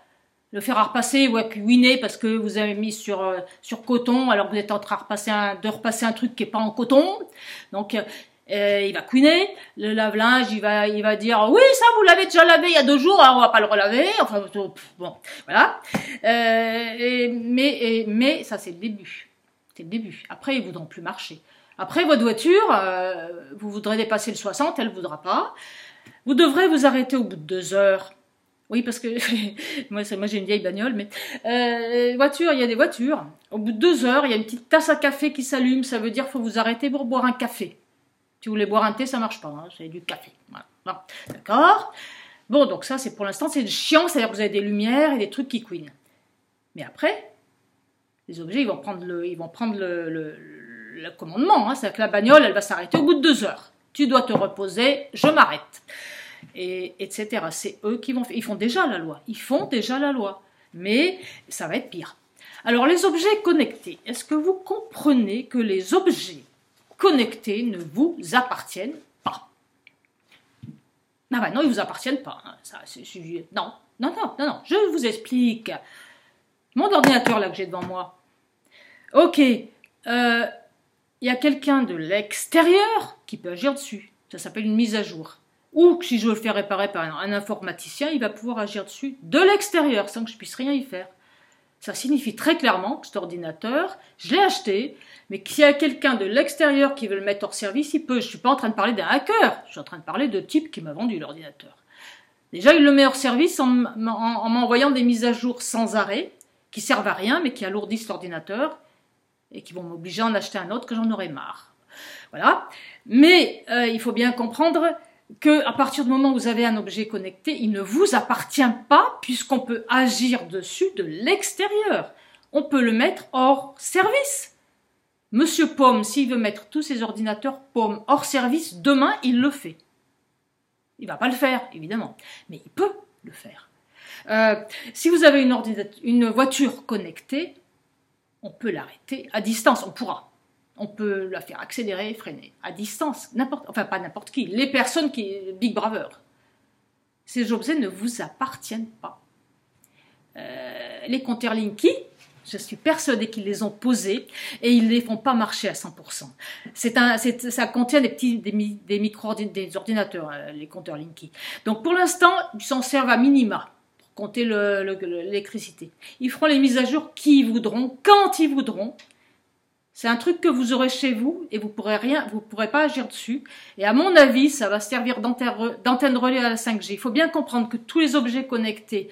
Le fer à repasser il va couiner parce que vous avez mis sur coton alors que vous êtes en train de repasser un truc qui est pas en coton. Donc il va couiner, le lave-linge, il va dire oui ça vous l'avez déjà lavé il y a 2 jours, alors on va pas le relaver, enfin bon voilà. Mais ça c'est le début, Après ils voudront plus marcher. Après votre voiture, vous voudrez dépasser le 60, elle voudra pas. Vous devrez vous arrêter au bout de 2 heures. Oui parce que moi j'ai une vieille bagnole, mais voiture, il y a des voitures. Au bout de 2 heures, il y a une petite tasse à café qui s'allume, ça veut dire faut vous arrêter pour boire un café. Si vous voulez boire un thé, ça marche pas, hein, c'est du café. Voilà. Bon, d'accord. Bon, donc ça, c'est pour l'instant, c'est chiant, c'est-à-dire que vous avez des lumières et des trucs qui couinent. Mais après, les objets, ils vont prendre le commandement. Hein, c'est-à-dire que la bagnole, elle va s'arrêter au bout de 2 heures. Tu dois te reposer, je m'arrête. Et etc. C'est eux qui vont faire. Ils font déjà la loi. Mais ça va être pire. Alors, les objets connectés. Est-ce que vous comprenez que les objets connectés ne vous appartiennent pas? Ah ben non, ils vous appartiennent pas. Hein. Non, je vous explique. Mon ordinateur là que j'ai devant moi. Ok, il y a quelqu'un de l'extérieur qui peut agir dessus. Ça s'appelle une mise à jour. Ou si je veux le faire réparer par un informaticien, il va pouvoir agir dessus de l'extérieur sans que je puisse rien y faire. Ça signifie très clairement que cet ordinateur, je l'ai acheté, mais qu'il y a quelqu'un de l'extérieur qui veut le mettre hors service, il peut. Je ne suis pas en train de parler d'un hacker, je suis en train de parler de type qui m'a vendu l'ordinateur. Déjà, il le met hors service en m'envoyant des mises à jour sans arrêt, qui servent à rien, mais qui alourdissent l'ordinateur, et qui vont m'obliger à en acheter un autre que j'en aurai marre. Voilà. Mais il faut bien comprendre que à partir du moment où vous avez un objet connecté, il ne vous appartient pas puisqu'on peut agir dessus de l'extérieur. On peut le mettre hors service. Monsieur Pomme, s'il veut mettre tous ses ordinateurs Pomme hors service, demain, il le fait. Il va pas le faire, évidemment, mais il peut le faire. Si vous avez une voiture connectée, on peut l'arrêter à distance, on pourra. On peut la faire accélérer, freiner, à distance, enfin pas n'importe qui, les personnes qui, Big Brother. Ces objets ne vous appartiennent pas. Les compteurs Linky, je suis persuadée qu'ils les ont posés et ils ne les font pas marcher à 100%. Ça contient des ordinateurs, les compteurs Linky. Donc pour l'instant, ils s'en servent à minima pour compter l'électricité. Ils feront les mises à jour qui voudront, quand ils voudront. C'est un truc que vous aurez chez vous et vous pourrez pas agir dessus. Et à mon avis, ça va servir d'antenne relais à la 5G. Il faut bien comprendre que tous les objets connectés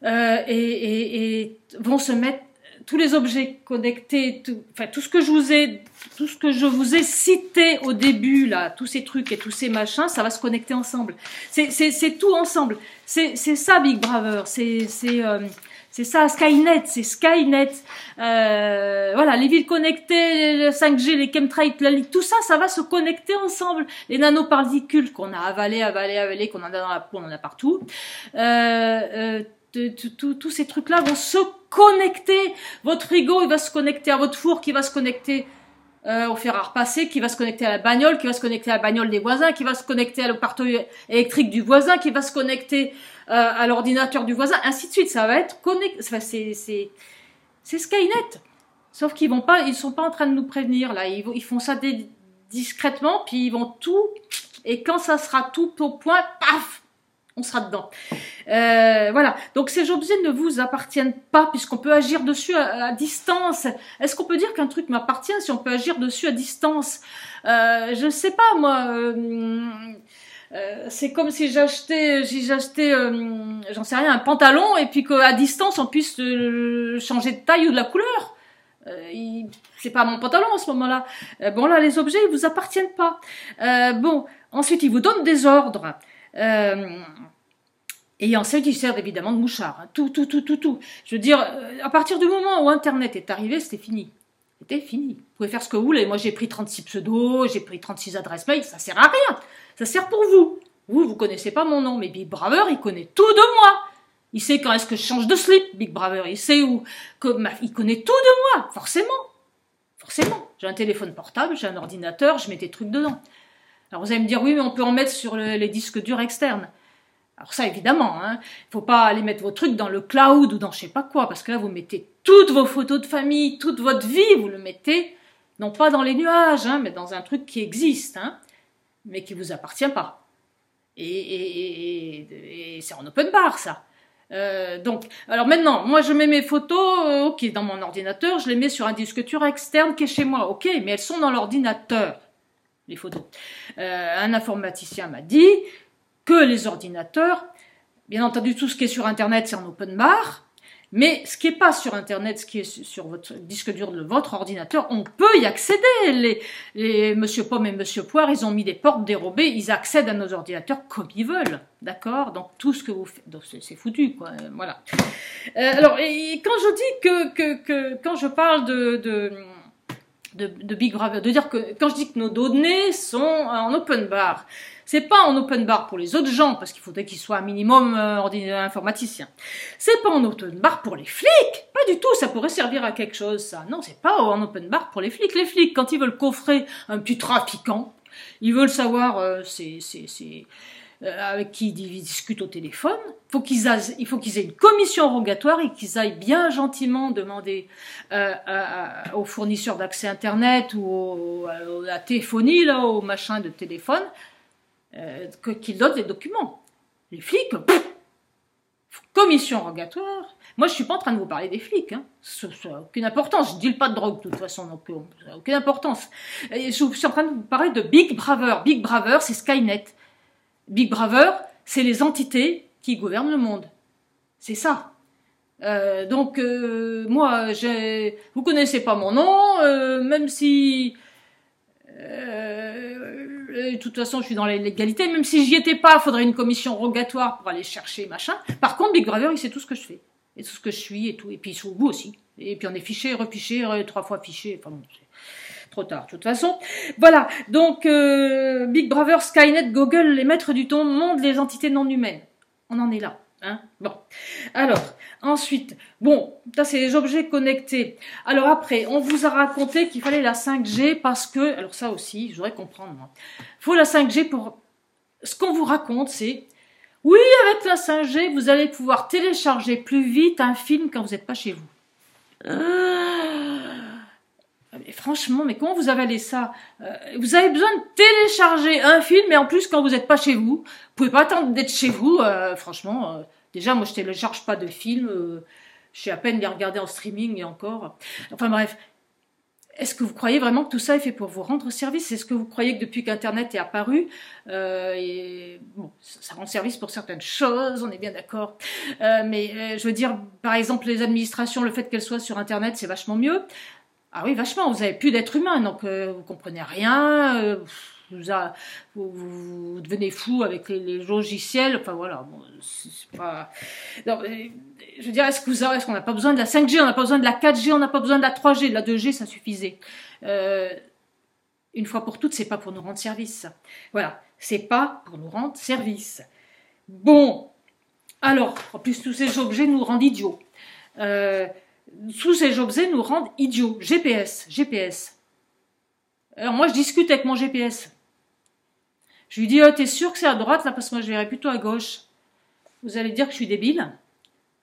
vont se mettre, tous les objets connectés, tout ce que je vous ai cité au début là, tous ces trucs et tous ces machins, ça va se connecter ensemble. C'est tout ensemble. C'est ça Big Brother. C'est ça, Skynet, c'est Skynet. Voilà, les villes connectées, le 5G, les chemtrails, tout ça, ça va se connecter ensemble. Les nanoparticules qu'on a avalées, qu'on a dans la peau, on en a partout. Tous ces trucs-là vont se connecter. Votre frigo, il va se connecter à votre four, qui va se connecter au fer à repasser, qui va se connecter à la bagnole, qui va se connecter à la bagnole des voisins, qui va se connecter à l'appareil électrique du voisin, qui va se connecter à l'ordinateur du voisin, ainsi de suite. Ça va être connecté. Enfin, c'est Skynet. Sauf qu'ils sont pas en train de nous prévenir là. Ils font ça discrètement, puis ils vont tout. Et quand ça sera tout au point, paf, on sera dedans. Voilà. Donc ces objets ne vous appartiennent pas puisqu'on peut agir dessus à distance. Est-ce qu'on peut dire qu'un truc m'appartient si on peut agir dessus à distance? Je sais pas moi. C'est comme si j'achetais, j'en sais rien, un pantalon et puis qu'à distance on puisse changer de taille ou de la couleur. C'est pas mon pantalon en ce moment-là. Bon là, les objets ils vous appartiennent pas. Bon, ensuite ils vous donnent des ordres. Et ensuite, ils servent évidemment de mouchard. Hein. Tout. Je veux dire, à partir du moment où Internet est arrivé, c'était fini. C'était fini. Vous pouvez faire ce que vous voulez. Moi, j'ai pris 36 pseudos, j'ai pris 36 adresses mail. Ça sert à rien. Ça sert pour vous. Vous connaissez pas mon nom. Mais Big Brother, il connaît tout de moi. Il sait quand est-ce que je change de slip, Big Brother. Il sait il connaît tout de moi. Forcément. J'ai un téléphone portable, j'ai un ordinateur, je mets des trucs dedans. Alors vous allez me dire, oui, mais on peut en mettre sur les disques durs externes. Alors ça, évidemment, hein, faut pas aller mettre vos trucs dans le cloud ou dans je sais pas quoi, parce que là, vous mettez toutes vos photos de famille, toute votre vie, vous le mettez, non pas dans les nuages, hein, mais dans un truc qui existe, hein, mais qui vous appartient pas. Et c'est en open bar, ça. Donc, alors maintenant, moi je mets mes photos, ok, dans mon ordinateur, je les mets sur un disque dur externe qui est chez moi, ok, mais elles sont dans l'ordinateur, les photos. Un informaticien m'a dit que les ordinateurs, bien entendu tout ce qui est sur Internet c'est en open bar, mais ce qui n'est pas sur Internet, ce qui est sur votre disque dur de votre ordinateur, on peut y accéder. Monsieur Pomme et Monsieur Poire, ils ont mis des portes dérobées, ils accèdent à nos ordinateurs comme ils veulent, d'accord? Donc tout ce que vous faites, donc c'est foutu, quoi. Voilà. Alors, et quand je dis quand je parle de Big Brother, de dire que quand je dis que nos données sont en open bar, c'est pas en open bar pour les autres gens, parce qu'il faudrait qu'ils soient un minimum informaticiens. C'est pas en open bar pour les flics, pas du tout, ça pourrait servir à quelque chose, ça. Non, c'est pas en open bar pour les flics. Les flics, quand ils veulent coffrer un petit trafiquant, ils veulent savoir avec qui ils discutent au téléphone, il faut qu'ils aient une commission rogatoire et qu'ils aillent bien gentiment demander aux fournisseurs d'accès Internet ou à la téléphonie, là, au machin de téléphone, qu'ils donnent des documents. Les flics, commission rogatoire. Moi, je suis pas en train de vous parler des flics. Hein. Ça n'a aucune importance. Je deal pas de drogue, de toute façon, donc ça n'a aucune importance. Et je suis en train de vous parler de Big Brother. Big Brother, c'est Skynet. Big Brother, c'est les entités qui gouvernent le monde. C'est ça. Donc, moi, vous connaissez pas mon nom, même si De toute façon, je suis dans la légalité. Même si j'y étais pas, il faudrait une commission rogatoire pour aller chercher machin. Par contre, Big Brother, il sait tout ce que je fais. Et tout ce que je suis et tout. Et puis, ils sont vous aussi. Et puis, on est fiché, refiché, 3 fois fiché. Enfin bon, c'est trop tard. De toute façon, voilà. Donc, Big Brother, Skynet, Google, les maîtres du ton, monde, les entités non humaines. On en est là. Hein, bon, alors, ensuite, bon, ça c'est les objets connectés. Alors après, on vous a raconté qu'il fallait la 5G parce que, alors ça aussi, je voudrais comprendre, moi. Il faut la 5G pour... Ce qu'on vous raconte, c'est, oui, avec la 5G, vous allez pouvoir télécharger plus vite un film quand vous n'êtes pas chez vous. Mais franchement, mais comment vous avalez ça? Vous avez besoin de télécharger un film, et en plus, quand vous n'êtes pas chez vous, vous pouvez pas attendre d'être chez vous, franchement. Déjà, moi, je télécharge pas de films, je sais à peine les regarder en streaming, et encore. Enfin bref, est-ce que vous croyez vraiment que tout ça est fait pour vous rendre service? Est-ce que vous croyez que depuis qu'Internet est apparu, bon, ça rend service pour certaines choses, on est bien d'accord, mais je veux dire, par exemple, les administrations, le fait qu'elles soient sur Internet, c'est vachement mieux. Ah oui, vachement, vous avez plus d'être humain, donc vous comprenez rien, vous devenez fou avec les logiciels, enfin voilà, bon, c'est pas... Non, je veux dire, est-ce qu'on n'a pas besoin de la 5G, on n'a pas besoin de la 4G, on n'a pas besoin de la 3G, de la 2G, ça suffisait. Une fois pour toutes, c'est pas pour nous rendre service. Voilà, c'est pas pour nous rendre service. Bon, alors, en plus, tous ces objets nous rendent idiots. Tous ces objets nous rendent idiots. GPS. Alors moi, je discute avec mon GPS. Je lui dis, t'es sûr que c'est à droite là, parce que moi je verrais plutôt à gauche. Vous allez dire que je suis débile?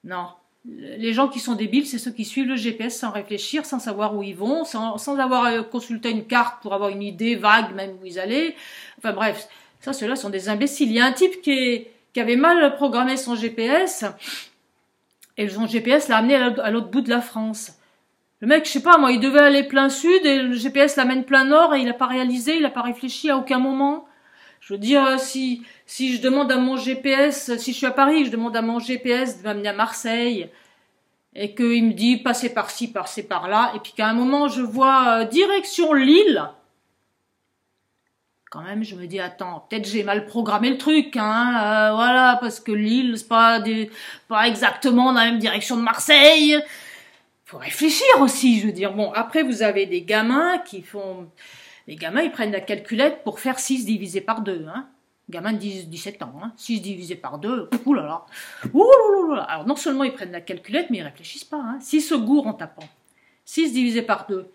Non. Les gens qui sont débiles, c'est ceux qui suivent le GPS sans réfléchir, sans savoir où ils vont, sans avoir consulté une carte pour avoir une idée vague même où ils allaient. Enfin bref, ça, ceux-là sont des imbéciles. Il y a un type qui avait mal programmé son GPS, et son GPS l'a amené à l'autre bout de la France. Le mec, je sais pas, moi, il devait aller plein sud, et le GPS l'amène plein nord, et il n'a pas réalisé, il n'a pas réfléchi à aucun moment. Je veux dire, si je demande à mon GPS, si je suis à Paris, je demande à mon GPS de m'amener à Marseille, et qu'il me dit passez par-ci, passez par-là, et puis qu'à un moment je vois direction Lille, quand même je me dis attends, peut-être j'ai mal programmé le truc, hein, voilà, parce que Lille c'est pas exactement dans la même direction de Marseille. Faut réfléchir aussi, je veux dire. Bon, après vous avez des gamins les gamins, ils prennent la calculette pour faire 6 divisé par 2, hein. Gamin de 17 ans, hein. 6 divisé par 2, oulala. Oulala. Alors non seulement ils prennent la calculette, mais ils réfléchissent pas, hein. 6 se gourent en tapant. 6 divisé par 2.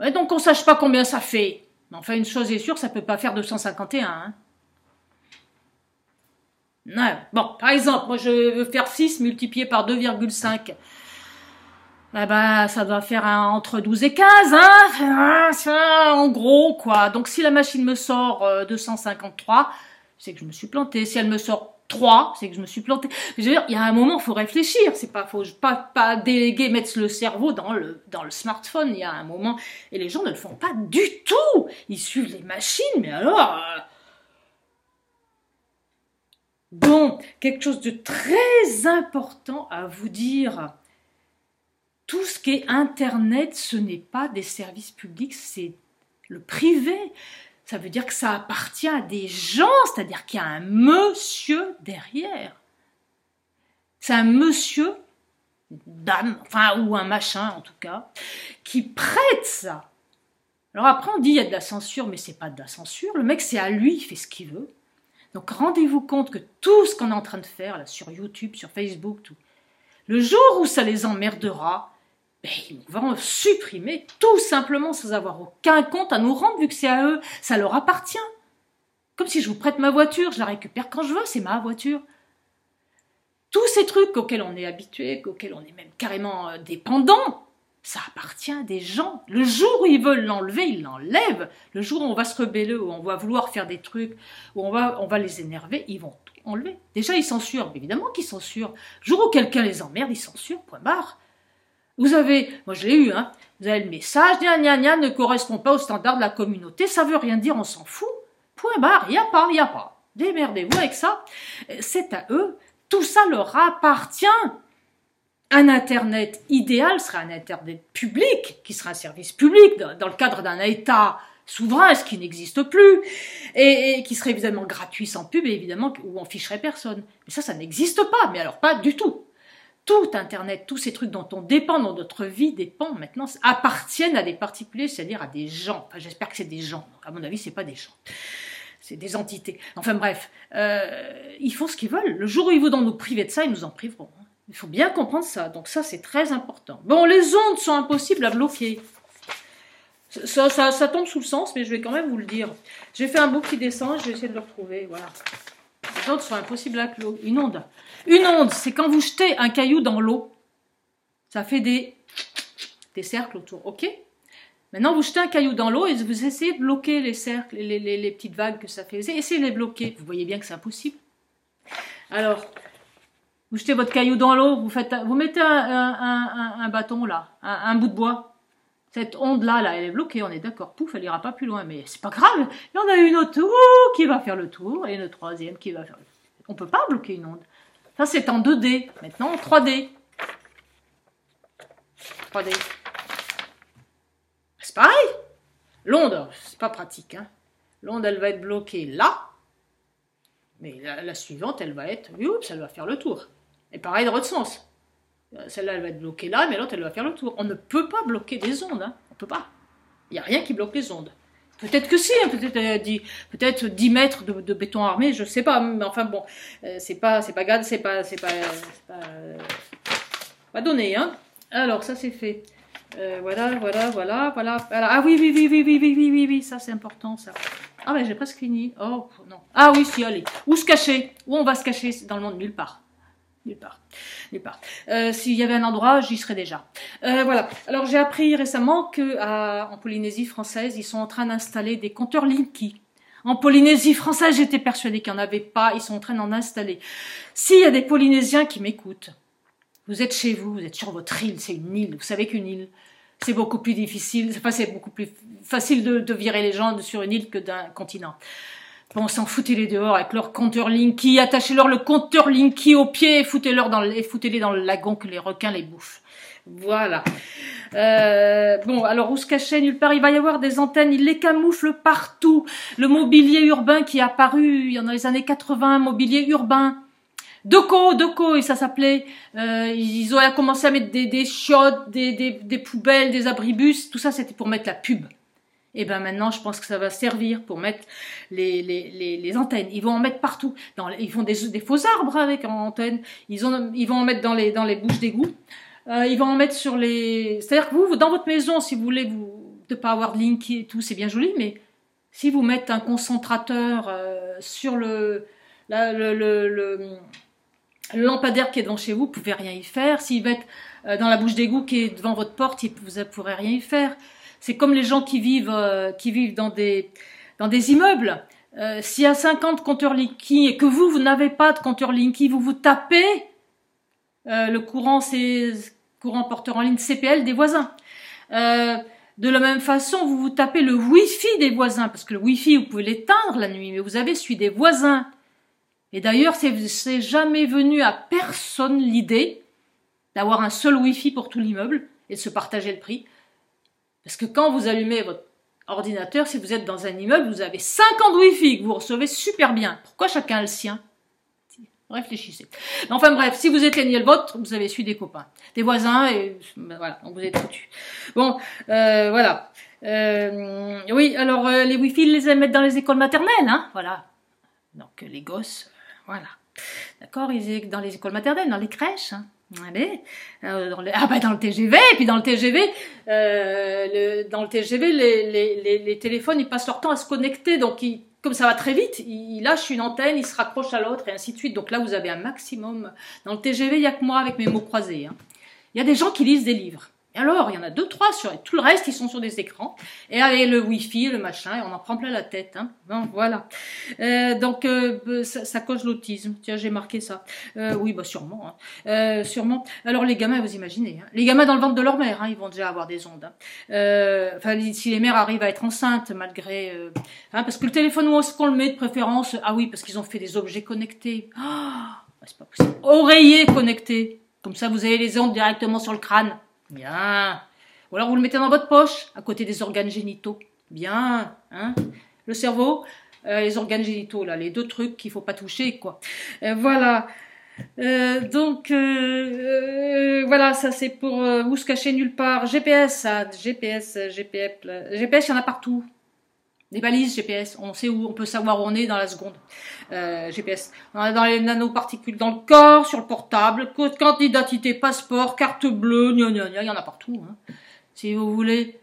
Et donc on sache pas combien ça fait. Mais enfin, une chose est sûre, ça peut pas faire 251, hein. Ouais. Bon, par exemple, moi je veux faire 6 multiplié par 2,5. Eh ben, ça doit faire entre 12 et 15, hein, en gros, quoi. Donc, si la machine me sort 253, c'est que je me suis plantée. Si elle me sort 3, c'est que je me suis plantée. Je veux dire, il y a un moment, il faut réfléchir. Faut pas déléguer, mettre le cerveau dans le smartphone. Il y a un moment, et les gens ne le font pas du tout. Ils suivent les machines, mais alors... Bon, quelque chose de très important à vous dire... Tout ce qui est Internet, ce n'est pas des services publics, c'est le privé. Ça veut dire que ça appartient à des gens, c'est-à-dire qu'il y a un monsieur derrière. C'est un monsieur, dame, enfin, ou un machin en tout cas, qui prête ça. Alors après, on dit il y a de la censure, mais c'est pas de la censure. Le mec, c'est à lui, il fait ce qu'il veut. Donc rendez-vous compte que tout ce qu'on est en train de faire là, sur YouTube, sur Facebook, tout, le jour où ça les emmerdera, ils vont supprimer tout simplement sans avoir aucun compte à nous rendre vu que c'est à eux, ça leur appartient. Comme si je vous prête ma voiture, je la récupère quand je veux, c'est ma voiture. Tous ces trucs auxquels on est habitué, auxquels on est même carrément dépendant, ça appartient à des gens. Le jour où ils veulent l'enlever, ils l'enlèvent. Le jour où on va se rebeller, où on va vouloir faire des trucs, où on va les énerver, ils vont tout enlever. Déjà, ils censurent, évidemment qu'ils censurent. Le jour où quelqu'un les emmerde, ils censurent, point barre. Vous avez, moi je l'ai eu, hein, vous avez le message, gna gna gna, ne correspond pas aux standards de la communauté, ça veut rien dire, on s'en fout, point barre, y a pas, démerdez-vous avec ça, c'est à eux, tout ça leur appartient. Un Internet idéal serait un Internet public, qui serait un service public, dans le cadre d'un État souverain, ce qui n'existe plus, et qui serait évidemment gratuit sans pub, et évidemment où on ficherait personne. Mais ça n'existe pas, mais alors pas du tout. Tout Internet, tous ces trucs dont on dépend, dont notre vie dépend maintenant, appartiennent à des particuliers, c'est-à-dire à des gens. Enfin, j'espère que c'est des gens. À mon avis, c'est pas des gens. C'est des entités. Enfin bref, ils font ce qu'ils veulent. Le jour où ils voudront nous priver de ça, ils nous en priveront. Il faut bien comprendre ça. Donc ça, c'est très important. Bon, les ondes sont impossibles à bloquer. Ça tombe sous le sens, mais je vais quand même vous le dire. J'ai fait un bout qui descend, je vais essayer de le retrouver. Voilà. Les ondes sont impossibles à clos. Une onde. Une onde, c'est quand vous jetez un caillou dans l'eau. Ça fait des cercles autour. OK? Maintenant, vous jetez un caillou dans l'eau et vous essayez de bloquer les cercles, les petites vagues que ça fait. Essayez de les bloquer. Vous voyez bien que c'est impossible. Alors, vous jetez votre caillou dans l'eau, vous mettez un bâton là, un bout de bois. Cette onde-là, elle est bloquée, on est d'accord. Pouf, elle ira pas plus loin. Mais c'est pas grave. Il y en a une autre qui va faire le tour et une troisième qui va faire le tour. On peut pas bloquer une onde. Ça, c'est en 2D. Maintenant, en 3D. 3D. C'est pareil. L'onde, c'est pas pratique. Hein. L'onde, elle va être bloquée là. Mais la suivante, elle va être... Oups, elle va faire le tour. Et pareil dans l'autre sens. Celle-là, elle va être bloquée là, mais l'autre, elle va faire le tour. On ne peut pas bloquer des ondes. Hein. On peut pas. Il n'y a rien qui bloque les ondes. Peut-être que si, hein, peut-être 10 mètres de béton armé, je sais pas. Mais enfin bon, c'est pas donné. Hein. Alors, ça c'est fait. Voilà. Ah oui, ça c'est important, ça. Ah ben j'ai presque fini. Oh non. Ah oui, si, allez. Où se cacher? Où on va se cacher dans le monde? Nulle part. Nulle part. S'il y avait un endroit, j'y serais déjà. Voilà. Alors j'ai appris récemment qu'en Polynésie française, ils sont en train d'installer des compteurs Linky. En Polynésie française, j'étais persuadée qu'il n'y en avait pas. Ils sont en train d'en installer. S'il y a des Polynésiens qui m'écoutent, vous êtes chez vous, vous êtes sur votre île, c'est une île. Vous savez qu'une île, c'est beaucoup plus difficile. Enfin, c'est beaucoup plus facile de virer les gens sur une île que d'un continent. Bon, s'en foutez-les dehors avec leur compteur Linky, attachez-leur le compteur Linky au pied et foutez-les dans le lagon que les requins les bouffent. Voilà. Bon, alors où se cacher? Nulle part. Il va y avoir des antennes, ils les camouflent partout. Le mobilier urbain qui est apparu, il y en a dans les années 80, mobilier urbain. Doco, et ça s'appelait. Ils ont commencé à mettre des chiottes, des poubelles, des abribus. Tout ça, c'était pour mettre la pub. Et ben maintenant, je pense que ça va servir pour mettre les antennes. Ils vont en mettre partout. Ils font des faux arbres avec en antenne. Ils vont en mettre dans les bouches d'égout. Ils vont en mettre sur les... C'est-à-dire que vous, dans votre maison, si vous voulez de pas avoir de Linky et tout, c'est bien joli, mais si vous mettez un concentrateur sur le lampadaire qui est devant chez vous, vous pouvez rien y faire. S'ils mettent dans la bouche d'égout qui est devant votre porte, vous ne pourrez rien y faire. C'est comme les gens qui vivent dans des immeubles. S'il y a 50 compteurs Linky et que vous n'avez pas de compteur Linky, vous tapez le courant porteur en ligne CPL des voisins. De la même façon, vous tapez le Wi-Fi des voisins, parce que le Wi-Fi, vous pouvez l'éteindre la nuit, mais vous avez celui des voisins. Et d'ailleurs, c'est jamais venu à personne l'idée d'avoir un seul Wi-Fi pour tout l'immeuble et de se partager le prix. Parce que quand vous allumez votre ordinateur, si vous êtes dans un immeuble, vous avez 50 Wi-Fi que vous recevez super bien. Pourquoi chacun a le sien? Réfléchissez. Enfin bref, si vous éteignez le vôtre, vous avez su des copains, des voisins, et ben voilà, donc vous êtes foutus. Bon, voilà. Oui, alors les Wi-Fi, ils les aiment mettre dans les écoles maternelles, hein, voilà. Donc les gosses, voilà. D'accord, dans les écoles maternelles, dans les crèches, hein. Allez, dans le TGV, et puis dans le TGV, les téléphones, ils passent leur temps à se connecter, donc comme ça va très vite, il lâche une antenne, il se raccroche à l'autre, et ainsi de suite. Donc là, vous avez un maximum. Dans le TGV, il n'y a que moi avec mes mots croisés. Hein. Il y a des gens qui lisent des livres. Et alors, il y en a 2-3 sur... Tout le reste, ils sont sur des écrans. Et avec le Wi-Fi, le machin, et on en prend plein la tête. Hein. Bon, voilà. Donc, ça cause l'autisme. Tiens, j'ai marqué ça. Oui, bah sûrement. Hein. Sûrement. Alors, les gamins, vous imaginez. Hein. Les gamins dans le ventre de leur mère, hein, ils vont déjà avoir des ondes. Hein. Enfin, si les mères arrivent à être enceintes, malgré... hein, parce que le téléphone, où est-ce qu'on le met de préférence? Ah oui, parce qu'ils ont fait des objets connectés. Oh, c'est pas possible. Oreiller connecté. Comme ça, vous avez les ondes directement sur le crâne. Bien. Ou alors vous le mettez dans votre poche, à côté des organes génitaux. bien, hein, le cerveau, les organes génitaux, là, les deux trucs qu'il faut pas toucher, quoi. Voilà. Voilà, ça c'est pour où se cacher nulle part. GPS, ça, GPS, GPS, il y en a partout. Des balises GPS, on sait où, on peut savoir où on est dans la seconde. GPS, on a dans les nanoparticules dans le corps, sur le portable, carte d'identité, passeport, carte bleue, il y en a partout. Hein. Si vous voulez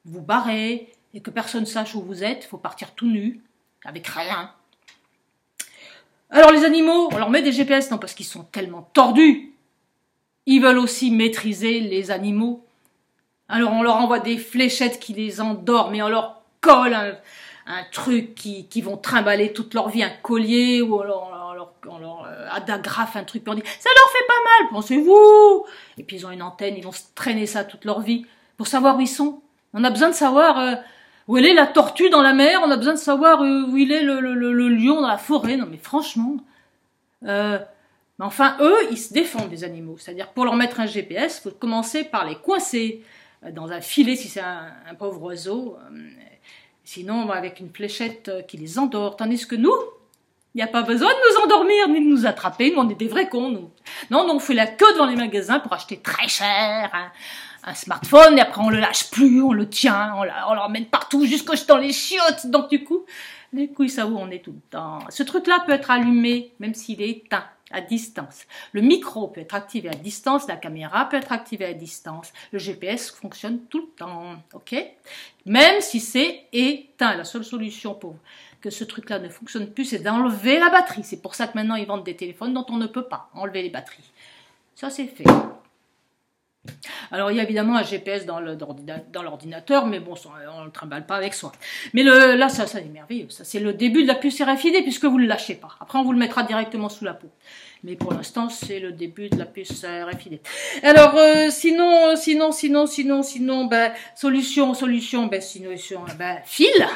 vous barrer et que personne sache où vous êtes, il faut partir tout nu, avec rien. Alors les animaux, on leur met des GPS, non, parce qu'ils sont tellement tordus. Ils veulent aussi maîtriser les animaux. Alors on leur envoie des fléchettes qui les endorment, mais on leur colle un truc qui vont trimballer toute leur vie, un collier, ou on leur adagrafe un truc, puis on dit, ça leur fait pas mal, pensez-vous. Et puis ils ont une antenne, ils vont se traîner ça toute leur vie, pour savoir où ils sont. On a besoin de savoir où elle est la tortue dans la mer, on a besoin de savoir où il est le lion dans la forêt. Non mais franchement, mais enfin eux, ils se défendent des animaux. C'est-à-dire pour leur mettre un GPS, il faut commencer par les coincer dans un filet si c'est un pauvre oiseau. Sinon, avec une fléchette qui les endort. Tandis que nous, il n'y a pas besoin de nous endormir ni de nous attraper. Nous, on est des vrais cons, nous. Non, on fait la queue devant les magasins pour acheter très cher un smartphone, et après on le lâche plus, on le tient, on l'emmène partout, jusqu'au dans les chiottes. Donc du coup, ils savent où on est tout le temps. Ce truc-là peut être allumé, même s'il est éteint, à distance. Le micro peut être activé à distance, la caméra peut être activée à distance. Le GPS fonctionne tout le temps, ok? Même si c'est éteint. La seule solution pour que ce truc-là ne fonctionne plus, c'est d'enlever la batterie. C'est pour ça que maintenant ils vendent des téléphones dont on ne peut pas enlever les batteries. Ça c'est fait. Alors il y a évidemment un GPS dans l'ordinateur, mais bon, on ne le trimballe pas avec soi. Mais là, ça est merveilleux. Ça, c'est le début de la puce RFID, puisque vous ne le lâchez pas. Après, on vous le mettra directement sous la peau. Mais pour l'instant, c'est le début de la puce RFID. Alors, sinon, solution, fil,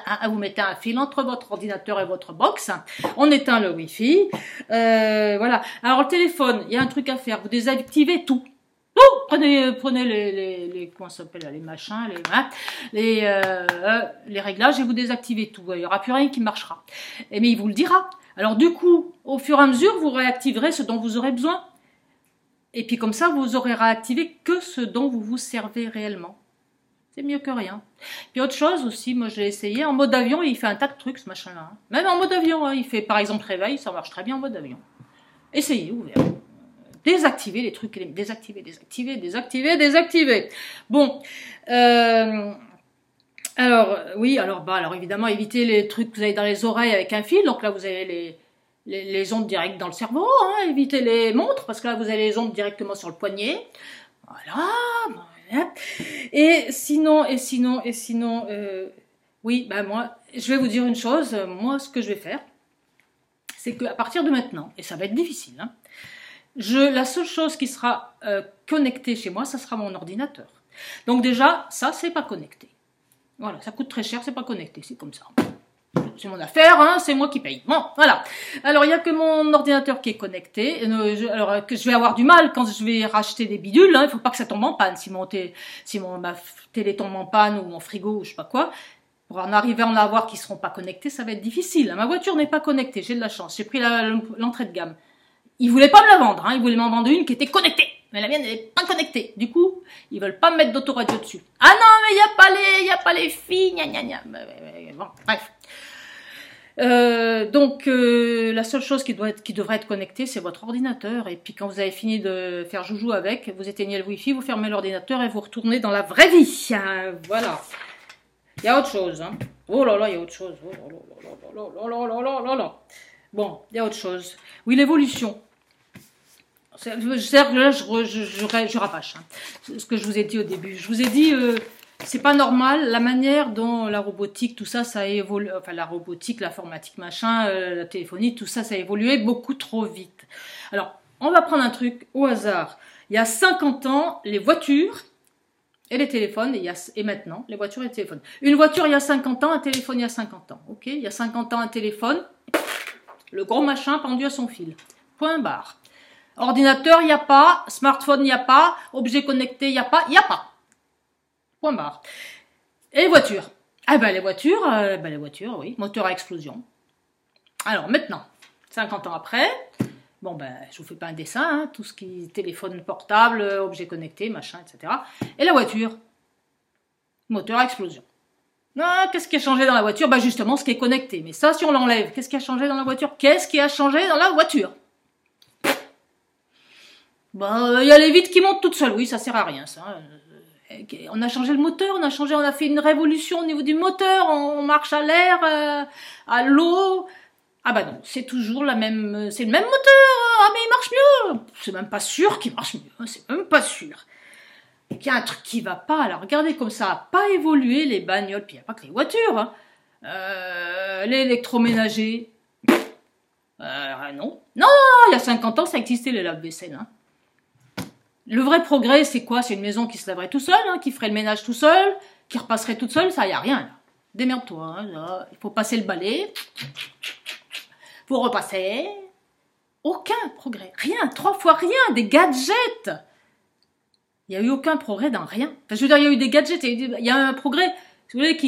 hein, vous mettez un fil entre votre ordinateur et votre box. On éteint le Wi-Fi. Voilà. Alors, le téléphone, il y a un truc à faire. Vous désactivez tout. Prenez les comment ça s'appelle, les machins, les réglages et vous désactivez tout. Il n'y aura plus rien qui marchera. Mais il vous le dira. Alors du coup, au fur et à mesure, vous réactiverez ce dont vous aurez besoin. Et puis comme ça, vous aurez réactivé que ce dont vous vous servez réellement. C'est mieux que rien. Puis autre chose aussi, moi j'ai essayé, en mode avion, il fait un tas de trucs ce machin-là. Hein. Même en mode avion, hein, il fait par exemple réveil, ça marche très bien en mode avion. Essayez, vous verrez. Désactiver les trucs, désactiver. Bon, alors évidemment, évitez les trucs que vous avez dans les oreilles avec un fil. Donc là, vous avez les ondes directes dans le cerveau. Hein, évitez les montres parce que là, vous avez les ondes directement sur le poignet. Voilà. Et sinon, oui, moi, je vais vous dire une chose. Moi, ce que je vais faire, c'est qu'à partir de maintenant, et ça va être difficile, hein, la seule chose qui sera connectée chez moi, ça sera mon ordinateur. Donc déjà, ça, c'est pas connecté. Voilà, ça coûte très cher, c'est pas connecté, c'est comme ça. C'est mon affaire, hein, c'est moi qui paye. Bon, voilà. Alors, il n'y a que mon ordinateur qui est connecté. Alors, que je vais avoir du mal quand je vais racheter des bidules. Hein, il ne faut pas que ça tombe en panne. Si ma télé tombe en panne ou mon frigo ou je sais pas quoi, pour en arriver à en avoir qui ne seront pas connectés, ça va être difficile. Ma voiture n'est pas connectée, j'ai de la chance. J'ai pris l'entrée de gamme. Ils voulaient pas me la vendre, hein. Ils voulaient m'en vendre une qui était connectée. Mais la mienne, elle n'est pas connectée. Du coup, ils veulent pas me mettre d'autoradio dessus. Ah non, mais il y a pas les filles, gna. Bon, bref. Donc, la seule chose qui devrait être connectée, c'est votre ordinateur. Et puis, quand vous avez fini de faire joujou avec, vous éteignez le Wi-Fi, vous fermez l'ordinateur et vous retournez dans la vraie vie. Voilà. Il y a autre chose, hein. Oh là là, il y a autre chose. Oh là là. Bon, il y a autre chose. Oui, l'évolution. Je rabâche, hein. Ce que je vous ai dit au début. Je vous ai dit, c'est pas normal la manière dont la robotique, tout ça, ça a évolué. Enfin, la robotique, l'informatique, machin, la téléphonie, tout ça, ça a évolué beaucoup trop vite. Alors, on va prendre un truc au hasard. Il y a 50 ans, les voitures et les téléphones, et maintenant, les voitures et les téléphones. Une voiture, il y a 50 ans, un téléphone, il y a 50 ans. Ok, il y a 50 ans, un téléphone, le gros machin pendu à son fil. Point barre. Ordinateur, il n'y a pas. Smartphone, il n'y a pas. Objet connecté, il n'y a pas. Point barre. Et les voitures. Ah ben les voitures, oui, moteur à explosion. Alors maintenant, 50 ans après, bon ben je vous fais pas un dessin, hein, tout ce qui est téléphone portable, objets connectés, machin, etc. Et la voiture, moteur à explosion. Ah, qu'est-ce qui a changé dans la voiture? Bah justement ce qui est connecté. Mais ça, si on l'enlève, qu'est-ce qui a changé dans la voiture? Qu'est-ce qui a changé dans la voiture? Bah, il y a les vitres qui montent toutes seules. Oui, ça sert à rien, ça. On a changé le moteur, on a fait une révolution au niveau du moteur. On marche à l'air, à l'eau. Ah bah non, c'est toujours c'est le même moteur. Ah mais il marche mieux. C'est même pas sûr qu'il marche mieux. C'est même pas sûr. Il y a un truc qui va pas. Alors regardez comme ça a pas évolué les bagnoles. Puis il n'y a pas que les voitures. Hein. L'électroménager. Non. Non, il y a 50 ans, ça existait les lave-vaisselle. Hein. Le vrai progrès, c'est quoi? C'est une maison qui se laverait tout seul, hein, qui ferait le ménage tout seul, qui repasserait toute seule. Ça, il n'y a rien. Là. Démerde-toi. Hein, là. Il faut passer le balai. Faut repasser. Aucun progrès. Rien. 3 fois rien. Des gadgets. Il n'y a eu aucun progrès dans rien. Enfin, je veux dire, il y a eu des gadgets, il y a un progrès. Si vous voulez,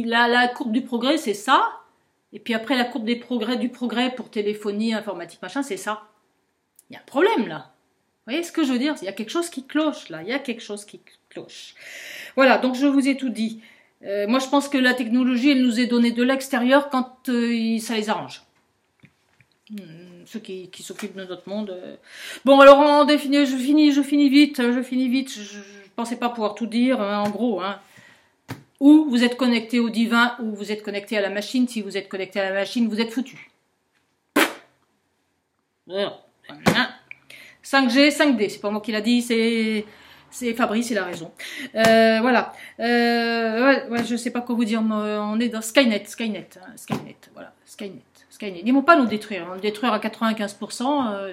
la courbe du progrès, c'est ça. Et puis après, la courbe du progrès pour téléphonie, informatique, machin, c'est ça. Il y a un problème, là. Vous voyez ce que je veux dire? Il y a quelque chose qui cloche, là. Il y a quelque chose qui cloche. Voilà, donc je vous ai tout dit. Moi, je pense que la technologie, elle nous est donnée de l'extérieur quand ça les arrange. Ceux qui s'occupent de notre monde. Bon, alors en définitive, je finis vite. Je pensais pas pouvoir tout dire, hein, en gros. Hein. Ou vous êtes connecté au divin, ou vous êtes connecté à la machine. Si vous êtes connecté à la machine, vous êtes foutu. Voilà. 5G, 5D, c'est pas moi qui l'a dit, c'est Fabrice, il a raison. Voilà. Ouais, je sais pas quoi vous dire. On est dans Skynet, voilà, Skynet. Ils vont pas nous détruire, nous détruire à 95%.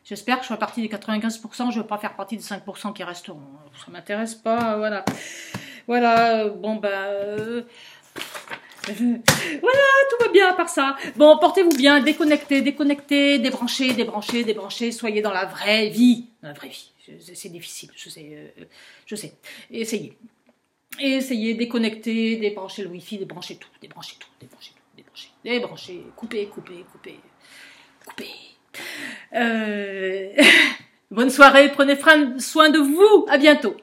J'espère que je ferai partie des 95%, je veux pas faire partie des 5% qui resteront. Ça m'intéresse pas, voilà. Voilà, bon ben... Voilà, tout va bien à part ça. Bon, portez-vous bien, déconnectez, débranchez, soyez dans la vraie vie. Dans la vraie vie, c'est difficile, je sais. Essayez, déconnectez, débranchez le wifi, débranchez tout. Coupez. Bonne soirée, prenez soin de vous, à bientôt.